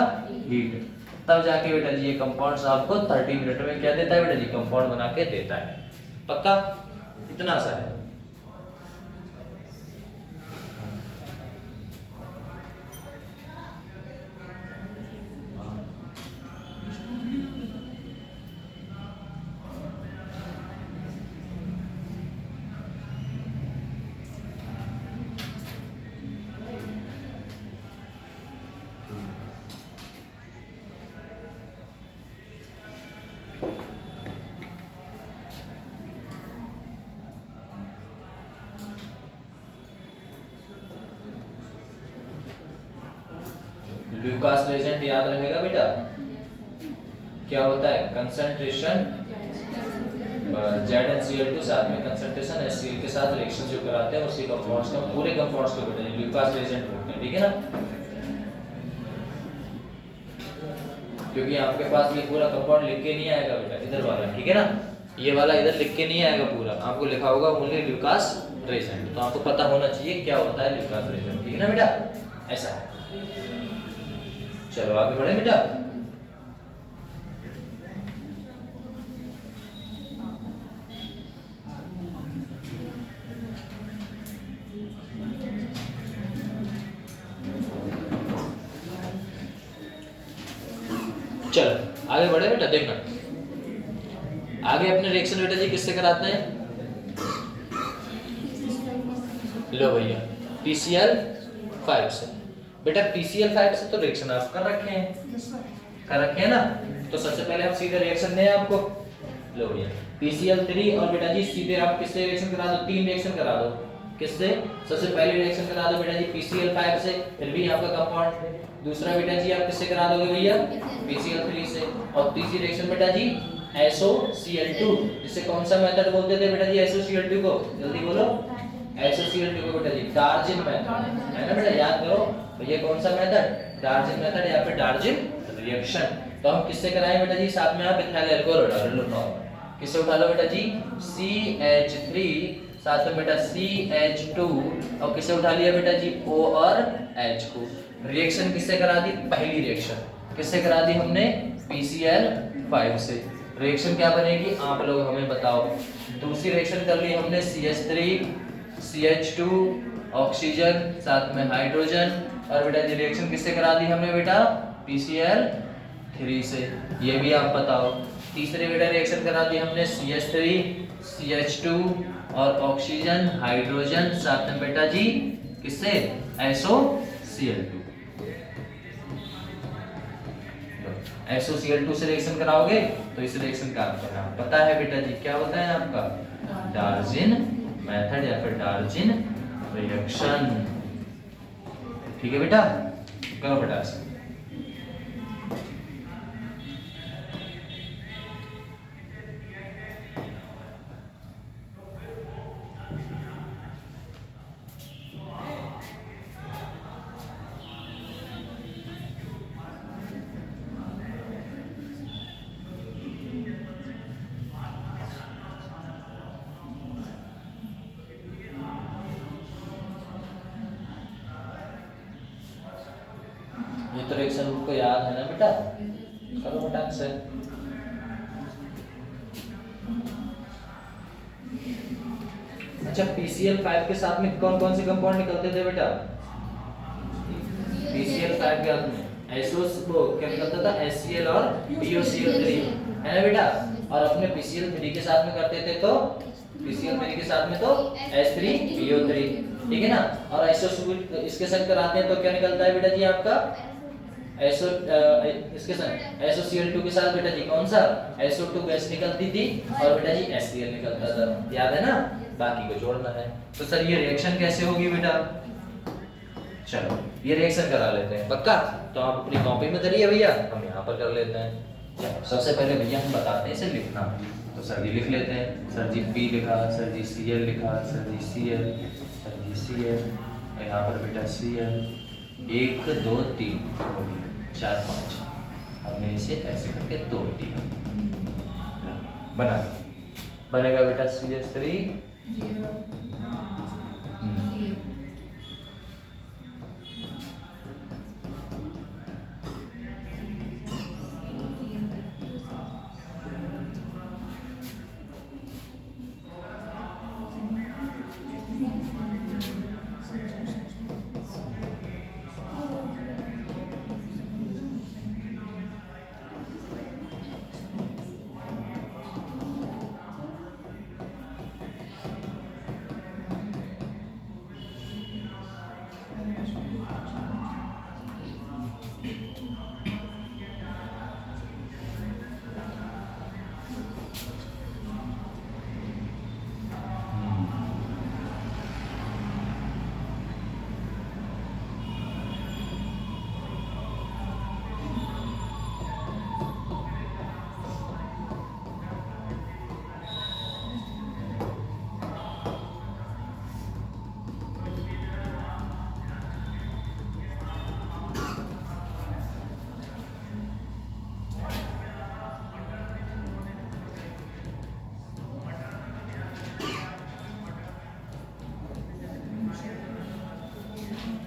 हीट। तब जाके बेटा जी ये कंपाउंड्स आपको 30 मिनट में क्या देता है बेटा जी? कंपाउंड बना के देता है। पक्का? इतना सा है। ल्यूकास रिएजेंट याद रहेगा बेटा, क्या होता है? कंसंट्रेशन ZnCl2 साथ में कंसंट्रेशन HCl के साथ रिएक्शन जो कराते हैं उसी कंपाउंड्स का, पूरे कंपाउंड्स को बेटा ल्यूकास रिएजेंट बोलते हैं, ठीक है ना? क्योंकि आपके पास ये पूरा कंपाउंड लिख के नहीं आएगा बेटा, इधर वाला, ठीक है ना? ये वाला इधर लिख के नहीं आएगा पूरा, आपको लिखा होगा ओनली ल्यूकास रिएजेंट। तो आपको पता होना चाहिए क्या होता है ल्यूकास रिएजेंट, ठीक है ना बेटा? ऐसा है। चलो आगे बढ़े बेटा। चलो आगे बढ़े बेटा, देखना आगे अपने रिएक्शन बेटा जी किससे कराते हैं? लो भैया PCl5 से। बेटा PCl5 से तो रिएक्शन आप कर रखे हैं ना? तो सबसे पहले हम सीधे रिएक्शन दें आपको। लो भैया PCl3 और बेटा जी सीधे आप किससे रिएक्शन करा दो? 3 रिएक्शन करा दो। किससे? सबसे पहले रिएक्शन करा दो बेटा जी PCl5 से, फिर भी आपका कंपाउंड। दूसरा बेटा जी आप किससे करा दोगे भैया? PCl3 से। और तीसरी रिएक्शन बेटा जी SOCl2, जिसे कौन सा मेथड बोलते थे बेटा जी? SOCl2 को जल्दी बोलो। SOCl2 को बेटा जी डार्जिन मेथड, है ना बेटा? याद करो भैया कौन सा मेथड? डार्जिन मेथड या फिर डार्जिन रिएक्शन। तो हम किससे कराएं बेटा जी? साथ में आप इथाइल अल्कोहल उठा लो। किससे उठा लो बेटा जी? CH3 साथ में बेटा CH2, और किसे उठा लिया बेटा जी? O और H को। रिएक्शन किससे करा दी? पहली रिएक्शन किससे करा दी हमने? PCl5 से। रिएक्शन क्या बनेगी आप लोग हमें बताओ। दूसरी रिएक्शन कर ली हमने CH3 CH2 ऑक्सीजन साथ में हाइड्रोजन, और बेटा जी रिएक्शन किससे करा दी हमने बेटा? PCl3 से। ये भी आप बताओ। तीसरे बेटा रिएक्शन करा दी हमने CH3 CH2 और ऑक्सीजन हाइड्रोजन साथ में बेटा जी किससे? SOCl2। SOCl2 से रिएक्शन कराओगे तो इस रिएक्शन का आपका नाम पता है बेटा जी, क्या होता है आपका? डार्जिन मेथड या फिर डार्जिन रिएक्शन, ठीक है बेटा? करो बेटा ऐसे। ये तो रिएक्शन को याद है ना बेटा? करो फटाक से। अच्छा PCl5 के साथ में कौन कौन से कंपाउंड निकलते थे बेटा? PCl5 के साथ में क्या निकलता था? HCl और POCl3, है ना बेटा? और अपने PCl3 के साथ में करते थे तो PCl3 के साथ में तो H3PO3, ठीक है ना? और इसके साथ कराते हैं तो क्या निकलता है बेटा जी आपका? इसके साथ SOCl2 के साथ बेटा जी कौन सा? SO2 गैस निकलती थी और बेटा जी HCl निकलता था, याद है ना? बाकी को जोड़ना है। तो सर ये रिएक्शन कैसे होगी बेटा? चलो ये रिएक्शन करा लेते हैं पक्का। तो आप अपनी कॉपी में करिए भैया, हम यहाँ पर कर लेते हैं। चलो सबसे पहले भैया हम बताते हैं इसे लिखना। तो सर जी लिख लेते हैं। सर जी P लिखा, सर जी Cl लिखा, सर जी Cl, सर जी Cl, और यहाँ पर बेटा Cl 1 2 3 4 5। हमने इसे ऐसे करके तोड़ दिया, बना बनेगा बेटा CH3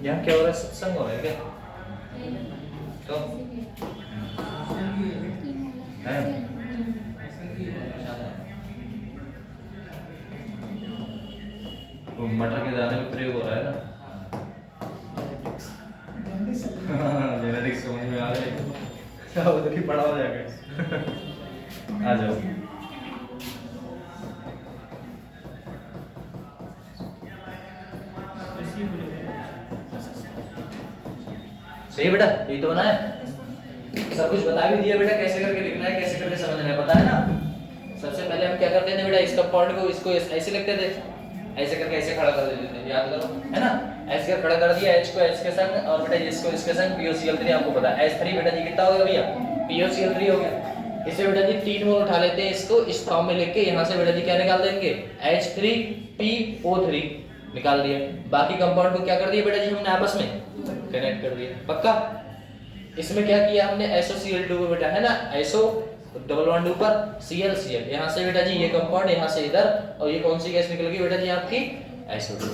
यहाँ क्या हो रहा है, सत्संग हो रहा है क्या? तो है वो मटर के दाने में प्रयोग हो रहा है ना। जेनेटिक्स समझ में आ रहा है, उधर ही पड़ा हो जाएगा। आ जाओ। सही बेटा, यही तो बनाया, सब कुछ बता भी दिया बेटा, कैसे करके लिखना है, कैसे करके समझना है, पता है ना। सबसे पहले हम क्या करते थे बेटा, इस कंपाउंड को इसको ऐसे लिखते थे, ऐसे करके ऐसे खड़ा कर देते थे, याद करो, है ना। ऐसे कर खड़ा कर दिया, H को H के संग और बेटा इसको इसके संग, POCl3 आपको पता है, H3 बेटा जी कितना हो गया भैया, POCl3 हो गया। इससे बेटा जी 3 मोल उठा लेते हैं, इसको इस फॉर्म में लेके यहाँ से बेटा जी क्या निकाल देंगे, H3PO3 निकाल दिया। बाकी कंपाउंड को क्या कर दिया बेटा जी हमने आपस में कनेक्ट कर दिया, पक्का। इसमें क्या किया हमने, SOCl2 को बेटा, है ना, SO डबल बॉन्ड ऊपर Cl यहाँ से बेटा जी ये कंपाउंड यहाँ से इधर, और ये कौन सी गैस निकल गई बेटा जी आपकी, SO2,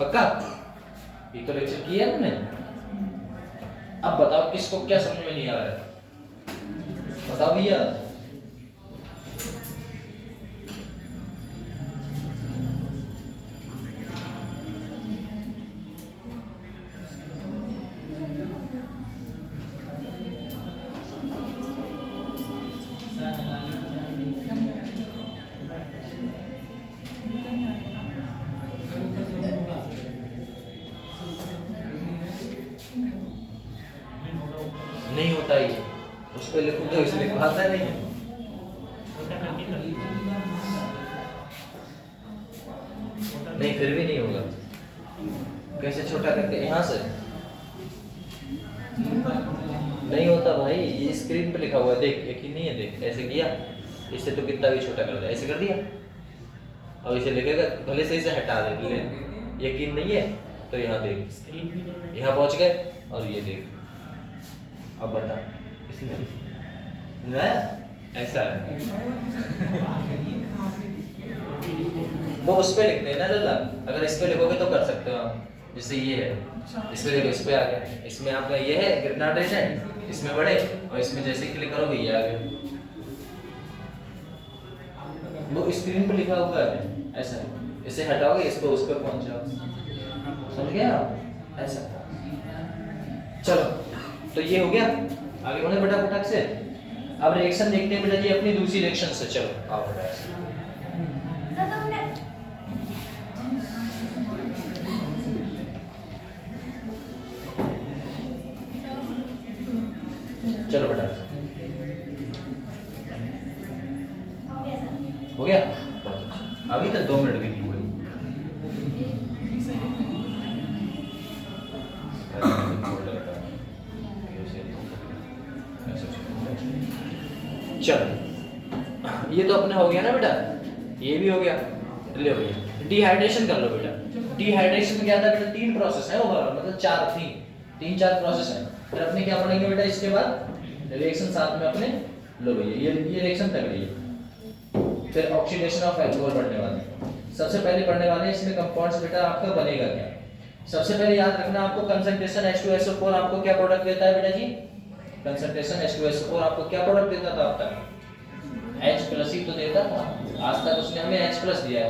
पक्का। ये तो लेक्चर किया है हमने। अब बताओ किसको क्या समझ में नहीं आ रहा है, बताओ भैया। नहीं होता ये, उस पे लिखूं तो इसलिए आता नहीं है। नहीं फिर भी नहीं होगा, कैसे छोटा करके यहाँ से नहीं होता भाई, ये स्क्रीन पे लिखा हुआ है, देख, यकीन नहीं है, देख ऐसे किया, इससे तो कितना भी छोटा कर दे, ऐसे कर दिया, अब इसे लिखेगा भले से इसे हटा दे, यकीन नहीं है तो यहाँ देख, यहाँ पहुंच गए, और ये देख, अब बता इसमें ना ऐसा है। वो उस पे लिखते हैं ना लल्ला, अगर इस पे लिखोगे तो कर सकते हो आप, जैसे ये है, इस पे देखो, इस पे आ गया, इसमें आपका ये है ग्रेनाडेज है, इसमें बड़े, और इसमें जैसे क्लिक करोगे ये आ गया, वो स्क्रीन पे लिखा हुआ है ऐसा, इसे हटाओगे इसको उस पर पहुंच जाओ, समझ गए आप, ऐसा। चलो तो ये हो गया, आगे बढ़े बेटा फटाक से। अब रिएक्शन देखते हैं बेटा जी अपनी दूसरी रिएक्शन से, चलो आओ बेटा। चलो बेटा, हो गया, अभी तक 2 मिनट भी नहीं हुए। चलो ये तो अपने हो गया ना बेटा, ये भी हो गया, ले हो गया। डिहाइड्रेशन कर लो बेटा। डिहाइड्रेशन में क्या था बेटा, 3 प्रोसेस है ओवरऑल, मतलब 3-4 प्रोसेस है। फिर अपने क्या पढ़ेंगे बेटा इसके बाद, रिएक्शन साथ में अपने लो भैया, ये रिएक्शन तक रही है। फिर ऑक्सीडेशन ऑफ अल्कोहल पढ़ने वाले हैं। सबसे पहले पढ़ने वाले हैं इसमें कंपाउंड्स बेटा आपका बनेगा क्या। सबसे पहले याद रखना आपको कंसंट्रेशन H2SO4 आपको क्या प्रोडक्ट देता है बेटा जी, कंसंट्रेशन H2SO4 आपको क्या प्रोडक्ट देता था अब तक, H+ ही तो देता था, आज तक उसने हमें H+ दिया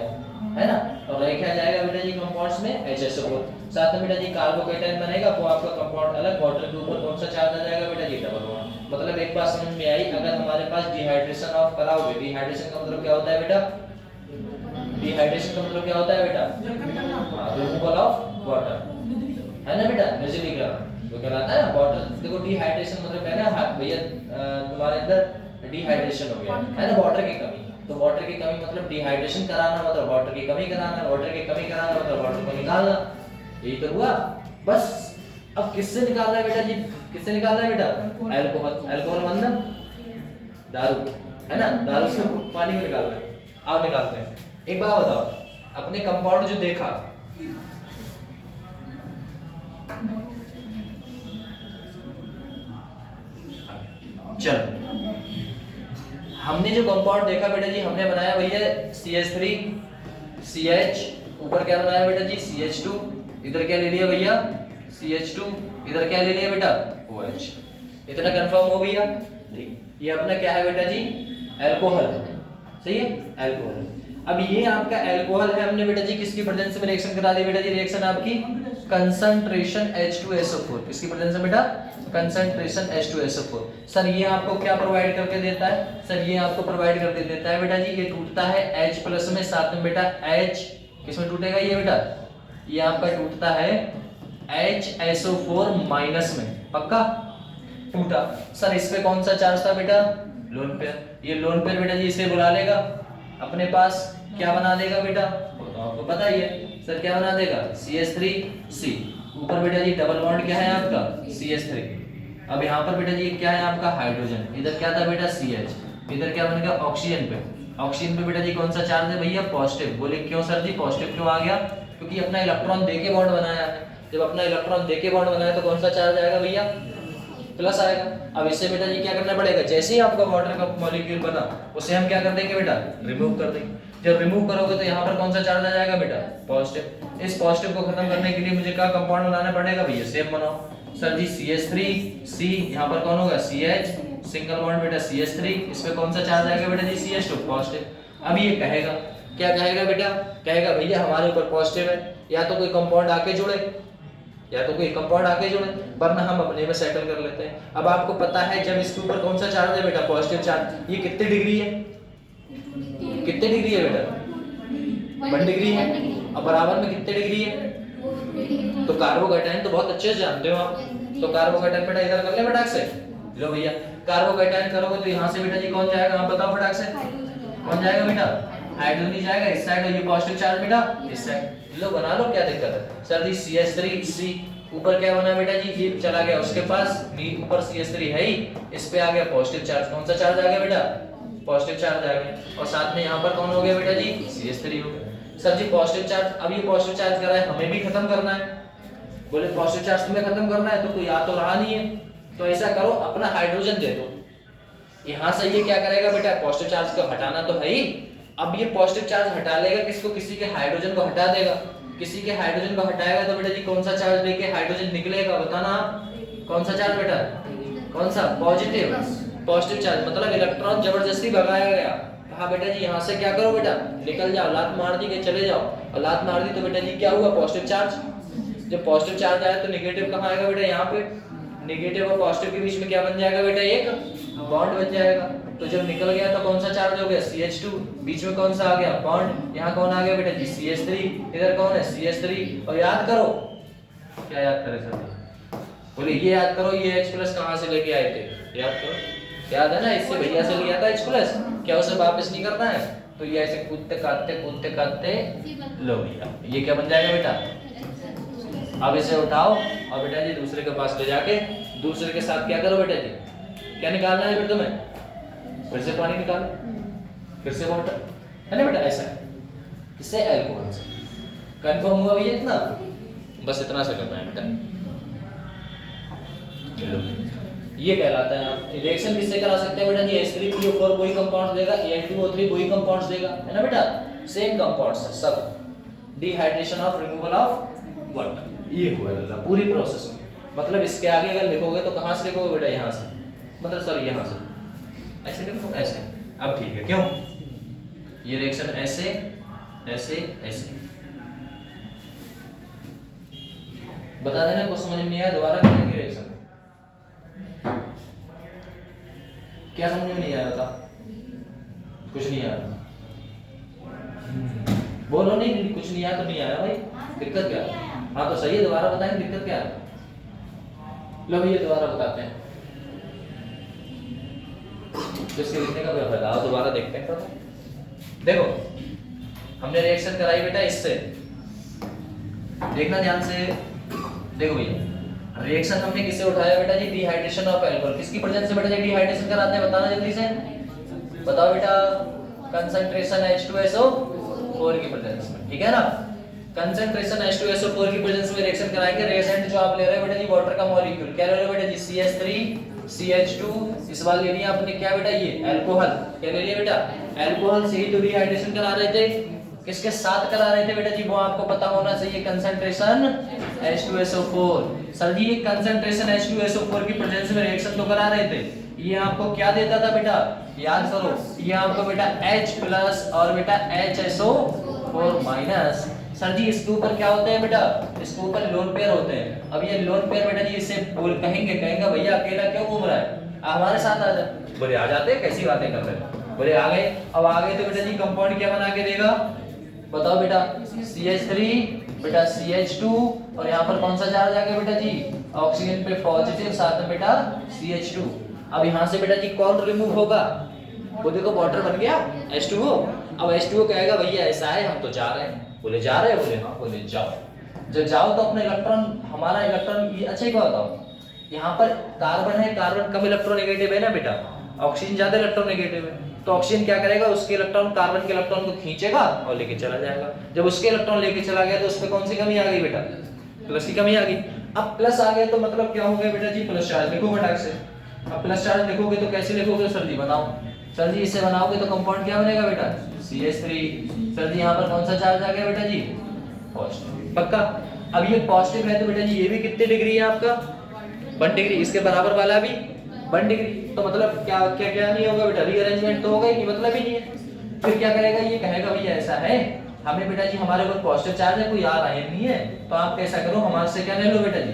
है ना। और रह क्या जाएगा बेटा जी कंपाउंड्स में HSO4, साथ में बेटा जी कार्बोकेटायन बनेगा, वो आपका कंपाउंड अलग, वाटर के ऊपर कौन सा चार्ज आ जाएगा बेटा जी, डबल बॉन्ड। मतलब एक बात समझ में आई, अगर हमारे पास डिहाइड्रेशन ऑफ कराओगे, डिहाइड्रेशन का मतलब क्या होता है बेटा, डिहाइड्रेशन का मतलब क्या होता है बेटा, रिमूवल ऑफ वाटर, है ना बेटा, निर्जलीकरण वो कहलाता है ना वाटर। देखो डिहाइड्रेशन मतलब है ना भैया तुम्हारे अंदर डिहाइड्रेशन हो गया है ना, वाटर की कमी, तो वाटर की कमी मतलब डिहाइड्रेशन कराना, मतलब वाटर की कमी कराना, वाटर की कमी कराना मतलब वाटर को निकालना, यही तो हुआ बस। अब किससे निकालना है बेटा जी, किससे निकालना है बेटा, अल्कोहल, अल्कोहल मतलब दारू, है ना, दारू से पानी को निकालना है। आप निकालते हैं, एक बात बताओ, अपने कंपाउंड जो देखा, चलो हमने जो कंपाउंड देखा बेटा जी, हमने बनाया भैया CH3 CH, ऊपर क्या बनाया बेटा जी CH2, इधर क्या ले लिया भैया CH2, इधर क्या ले लिया बेटा OH। इतना कंफर्म हो गया। ये अपना क्या है बेटा जी अल्कोहल है, सही है अल्कोहल। अब ये आपका अल्कोहल है, हमने बेटा जी किसकी प्रेजेंस में रिएक्शन करा दी बेटा जी, रिएक्शन आपकी कंसंट्रेशन H2SO4, किसकी प्रेजेंस में बेटा कंसंट्रेशन H2SO4। सर ये आपको क्या प्रोवाइड करके देता है, सर ये आपको प्रोवाइड करके देता है बेटा जी, ये टूटता है H प्लस में, साथ में बेटा H किसमें टूटेगा ये बेटा, ये आपका टूटता है HSO4 माइनस में, पक्का टूटा। सर इस पे कौन सा चार्ज था बेटा लोन पेयर, ये लोन पेयर बेटा जी इसे बुला लेगा अपने पास, क्या बना देगा बेटा वो तो आपको पता ही है सर, क्या बना देगा CH3C, ऊपर बेटा जी डबल बॉन्ड क्या है आपका CH3। अब यहाँ पर बेटा जी क्या है आपका हाइड्रोजन, इधर क्या था बेटा CH, इधर क्या बन गया ऑक्सीजन पे, ऑक्सीजन पे बेटा जी कौन सा चार्ज है भैया पॉजिटिव। बोले क्यों सर जी पॉजिटिव क्यों आ गया, क्योंकि अपना इलेक्ट्रॉन देके बॉन्ड बनाया है, जब अपना इलेक्ट्रॉन देके बॉन्ड बनाया तो कौन सा चार्ज आएगा भैया प्लस आएगा। अब इससे बेटा जी क्या करना पड़ेगा, जैसे ही आपका वाटर का मॉलिक्यूल बना उसे हम क्या कर देंगे बेटा रिमूव कर देंगे, जब रिमूव करोगे तो यहाँ पर कौन सा चार्ज आ जाएगा बेटा पॉजिटिव। इस पॉजिटिव को खत्म करने के लिए मुझे क्या कंपाउंड बनाना पड़ेगा भैया सेम बनाओ सर जी CH3C, यहाँ पर कौन होगा CH सिंगल बॉन्ड बेटा CH3, इस पे कौन सा चार्ज आएगा बेटा जी CH2 पॉजिटिव। अब ये कहेगा क्या कहेगा बेटा, कहेगा भैया हमारे ऊपर पॉजिटिव है, या तो कोई कंपाउंड आके जुड़े, या तो कोई कंपाउंड आके जुड़े, वरना हम अपने में सेटल कर लेते हैं। अब आपको पता है जब इसके ऊपर कौन सा चार्ज है बेटा पॉजिटिव चार्ज, ये कितने डिग्री है, कितने डिग्री है बेटा 1 डिग्री है, अब बराबर में कितने डिग्री है, तो कार्बोकैटायन तो बहुत अच्छे से जानते हो आप, तो कार्बोकैटायन बेटा इधर कर ले फटाक से, लो भैया कार्बोकैटायन करोगे तो यहाँ से बेटा जी कौन जाएगा, आप बताओ फटाक से कौन जाएगा बेटा हाइड्रोजन ही जाएगा इस साइड, और ये पॉजिटिव चार्ज बेटा इस साइड, लो बना लो क्या दिक्कत है सर जी CH3C, ऊपर क्या बना बेटा जी ये चला गया उसके पास, ऊपर CH3 है ही, इस पे आ गया पॉजिटिव चार्ज, कौन सा चार्ज आ गया बेटा पॉजिटिव चार्ज आ गया, और साथ में यहाँ पर कौन हो गया बेटा जी CH3 हो गया। सर जी पॉजिटिव चार्ज, अब ये पॉजिटिव चार्ज करा है हमें भी खत्म करना है, बोले पॉजिटिव चार्ज तुम्हें खत्म करना है तो कोई आ तो रहा नहीं है, तो ऐसा करो अपना हाइड्रोजन दे दो, यहाँ से ये क्या करेगा बेटा पॉजिटिव चार्ज को हटाना तो है ही, अब ये पॉजिटिव चार्ज हटा लेगा किसको, किसी के हाइड्रोजन को हटा देगा, किसी के हाइड्रोजन को हटाएगा तो बेटा जी कौन सा चार्ज लेके हाइड्रोजन निकलेगा बताना आप, कौन सा चार्ज बेटा कौन सा पॉजिटिव, पॉजिटिव चार्ज मतलब इलेक्ट्रॉन जबरदस्ती भगाया गया, हाँ बेटा जी यहाँ से क्या करो बेटा निकल जाओ, लात मार दी के चले जाओ, और लात मार दी तो बेटा जी क्या हुआ पॉजिटिव चार्ज, जब पॉजिटिव चार्ज आया तो नेगेटिव कहाँ आएगा बेटा यहाँ पे, नेगेटिव और पॉजिटिव के बीच में क्या बन जाएगा बेटा एक बॉन्ड बन जाएगा, तो जब निकल गया तो कौन सा चार्ज हो गया CH2, बीच में कौन सा आ गया बॉन्ड, यहाँ कौन आ गया बेटा जी CH3, इधर कौन है CH3, और याद करो क्या याद करें सर बोले ये याद करो ये H प्लस कहाँ से लेके आए थे, याद करो, याद है ना इससे भैया से लिया था H प्लस, क्या उसे वापस नहीं करना है, तो ये ऐसे कूदते काटते लो भैया ये क्या बन जाएगा बेटा, अब इसे उठाओ और बेटा जी दूसरे के पास ले जाके दूसरे के साथ क्या करो बेटा जी, क्या निकालना है फिर तुम्हें, फिर से पानी निकालो, फिर से वाटर, है ना बेटा ऐसा किससे अल्कोहल से, कंफर्म हुआ भैया इतना, बस इतना से करना है बेटा, ये कहलाता है आप रिएक्शन किससे करा सकते हैं बेटा जी H3PO4 वही कंपाउंड्स देगा, Al2O3 वही कंपाउंड्स देगा, है ना बेटा सेम कंपाउंड्स है सब, dehydration of removal of water, ये हुआ पूरी प्रोसेस में, मतलब इसके आगे अगर लिखोगे तो कहां से लिखोगे बेटा यहां से, मतलब सॉरी यहां से ऐसे लिखो ऐसे, अब ठीक है क्यों ये रिएक्शन ऐसे ऐसे ऐसे, बता देना कुछ समझ में नहीं आया दोबारा करेंगे रिएक्शन, क्या समझ में नहीं आया था, कुछ नहीं आया, बोलो नहीं कुछ नहीं आया तो नहीं आया भाई, दिक्कत क्या है, हाँ तो सही है दोबारा बताएंगे दिक्कत क्या है, लो भैया दोबारा बताते हैं, तो इसके लिखने का क्या फायदा, आओ दोबारा देखते हैं, देखो हमने रिएक्शन कराई बेटा इससे, देखना ध्यान से, देखो भैया रिएक्शन हमने किससे उठाया बेटा जी डिहाइड्रेशन ऑफ अल्कोहल, किसकी प्रेजेंस से बेटा जी डिहाइड्रेशन कराते हैं बताना जल्दी से, बताओ बेटा कंसंट्रेशन H2SO4 की प्रेजेंस में, ठीक है ना, कंसंट्रेशन H2SO4 की प्रेजेंस में रिएक्शन कराएंगे, रिएजेंट जो आप ले रहे हो बेटा जी वाटर का मॉलिक्यूल क्या ले रहे हो बेटा जी CH3 CH2, इस बार ले लिया आपने क्या बेटा ये अल्कोहल, क्या ले लिया बेटा अल्कोहल से ही तो डिहाइड्रेशन करा रहे थे, किसके साथ करा रहे थे बेटा जी, वो आपको पता होना चाहिए, कंसंट्रेशन H2SO4। सर जी ये कंसंट्रेशन H2SO4 की प्रेजेंस में रिएक्शन तो करा रहे थे, ये आपको क्या देता था बेटा, याद करो, ये आपको बेटा H+ और बेटा HSO4-। सर जी इसके ऊपर क्या होते हैं बेटा, इसके ऊपर लोन पेयर होते हैं। अब ये लोन पेयर बेटा जी इसे बोल कहेंगे भैया अकेला क्यों घूम रहा है, हमारे साथ आ जा। बोले आ जाते हैं, कैसी बातें कर रहे हैं, बोले आ गए। अब आ गए तो बेटा जी कंपाउंड क्या बना के देगा, बताओ बेटा, CH3 बेटा CH2 और यहाँ पर कौन सा चार्ज आ गया बेटा जी, ऑक्सीजन पे पॉजिटिव, साथ में बेटा CH2। अब यहाँ से बेटा जी कौन रिमूव होगा, वो देखो वाटर बन गया H2O। अब H2O कहेगा भैया ऐसा है हम तो जा रहे हैं, बोले जा रहे हैं, बोले हाँ, बोले जाओ। जब जाओ तो अपना इलेक्ट्रॉन, हमारा इलेक्ट्रॉन ये अच्छा ही बताओ, यहाँ पर कार्बन है, कार्बन कम इलेक्ट्रोनेगेटिव है ना बेटा, ऑक्सीजन ज्यादा इलेक्ट्रोनेगेटिव है, तो ऑक्सीजन क्या करेगा, उसके इलेक्ट्रॉन कार्बन के इलेक्ट्रॉन को खींचेगा और लेके चला जाएगा। जब उसके इलेक्ट्रॉन लेके चला गया तो उस पे कौन सी कमी आ गई बेटा, प्लस की कमी आ गई। अब प्लस आ गया तो मतलब क्या हो गया बेटा जी, प्लस चार्ज लिखो फटाक से। अब प्लस चार्ज लिखोगे तो कैसे लिखोगे सर जी, बनाओ सर जी, इसे बनाओगे तो कंपाउंड क्या बनेगा बेटा, CH3। सर जी यहाँ पर कौन सा चार्ज आ गया बेटा जी, पॉजिटिव, पक्का। अब ये पॉजिटिव है तो बेटा जी ये भी कितने डिग्री है आपका, 1 डिग्री, इसके बराबर वाला भी 1 डिग्री, तो मतलब क्या क्या क्या नहीं होगा बेटा, रीअरेंजमेंट तो होगा ही, मतलब ही नहीं है। फिर क्या करेगा, ये कहेगा भैया ऐसा है, हमें बेटा जी हमारे ऊपर पॉजिटिव चार्ज है, कोई यार आयन नहीं है, तो आप कैसा करो, हमारे से क्या ले लो बेटा जी,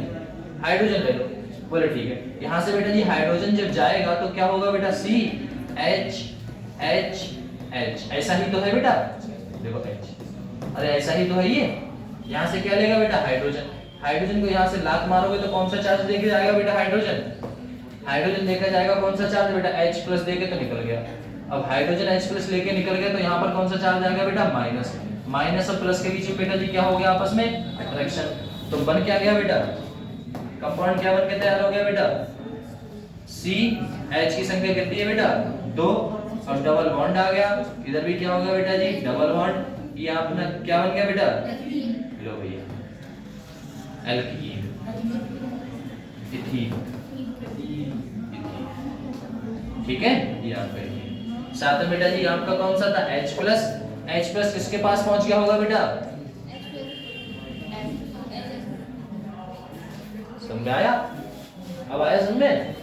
हाइड्रोजन ले लो। बोले ठीक है, यहाँ से बेटा जी हाइड्रोजन जब जाएगा तो क्या होगा बेटा, CH, ऐसा ही तो है बेटा, देखो H, अरे ऐसा ही तो है ये। यहाँ से क्या लेगा बेटा, हाइड्रोजन, हाइड्रोजन को यहाँ से लात मारोगे तो कौन सा चार्ज लेके जाएगा बेटा, हाइड्रोजन देखा जाएगा कौन सा चार्ज बेटा, H+ देके तो निकल गया। अब हाइड्रोजन H+ लेके निकल गया तो यहाँ पर कौन सा चार्ज आएगा बेटा, माइनस, माइनस और प्लस के बीच में बेटा जी क्या हो गया आपस में, अट्रैक्शन। तो बन क्या गया बेटा, कंपाउंड क्या बन के तैयार हो गया बेटा, CH की संख्या कितनी है बेटा, 2, और डबल बॉन्ड आ गया, इधर भी क्या हो गया बेटा जी, डबल बॉन्ड, ये अपना क्या बन गया बेटा, लो भैया एल्कीन, इथीन, ठीक है, ये आपका ये। साथ में बेटा जी आपका कौन सा था, H+ किसके पास पहुंच गया होगा बेटा, समझ में आया, अब आया समझ में।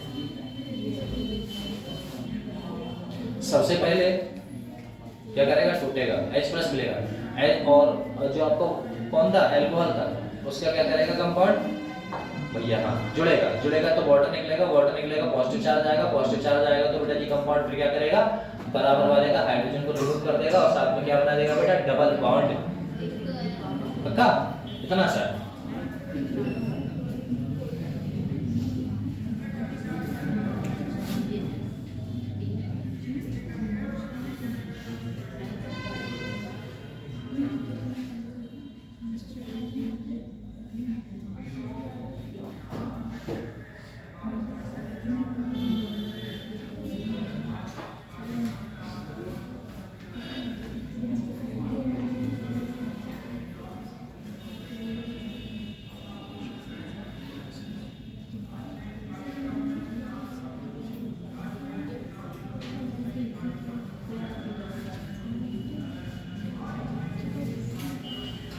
सबसे पहले क्या करेगा, टूटेगा, H+ मिलेगा, और जो आपको कौन था, अल्कोहल था, उसका क्या करेगा कंपाउंड भैया, हाँ जुड़ेगा तो वाटर निकलेगा, पॉजिटिव चार्ज आएगा, तो बेटा जी कंपाउंड फिर क्या करेगा, बराबर वाले का हाइड्रोजन को रिमूव कर देगा और साथ में क्या बना देगा बेटा, डबल बॉन्ड, पक्का, इतना सा।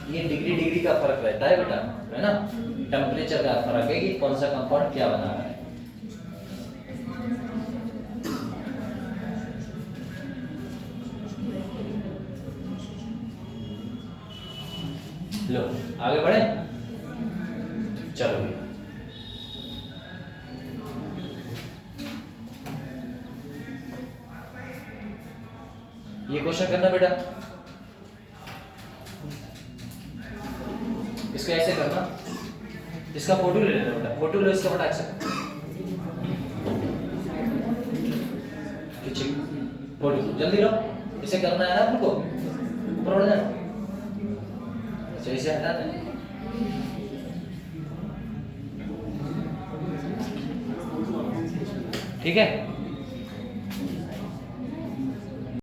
ये डिग्री का फर्क रहता है बेटा, है ना, टेम्परेचर का फर्क है कि कौन सा कंपाउंड क्या बना रहा है। लो आगे बढ़े, चलो ये क्वेश्चन करना बेटा, इसका ऐसे करना, इसका फोटो ले लेना बेटा, फोटो लो इसका फटाक से, फोटो जल्दी लो, इसे करना है ना आपको, ऊपर बढ़ जाना, सही से हटा दें, ठीक है।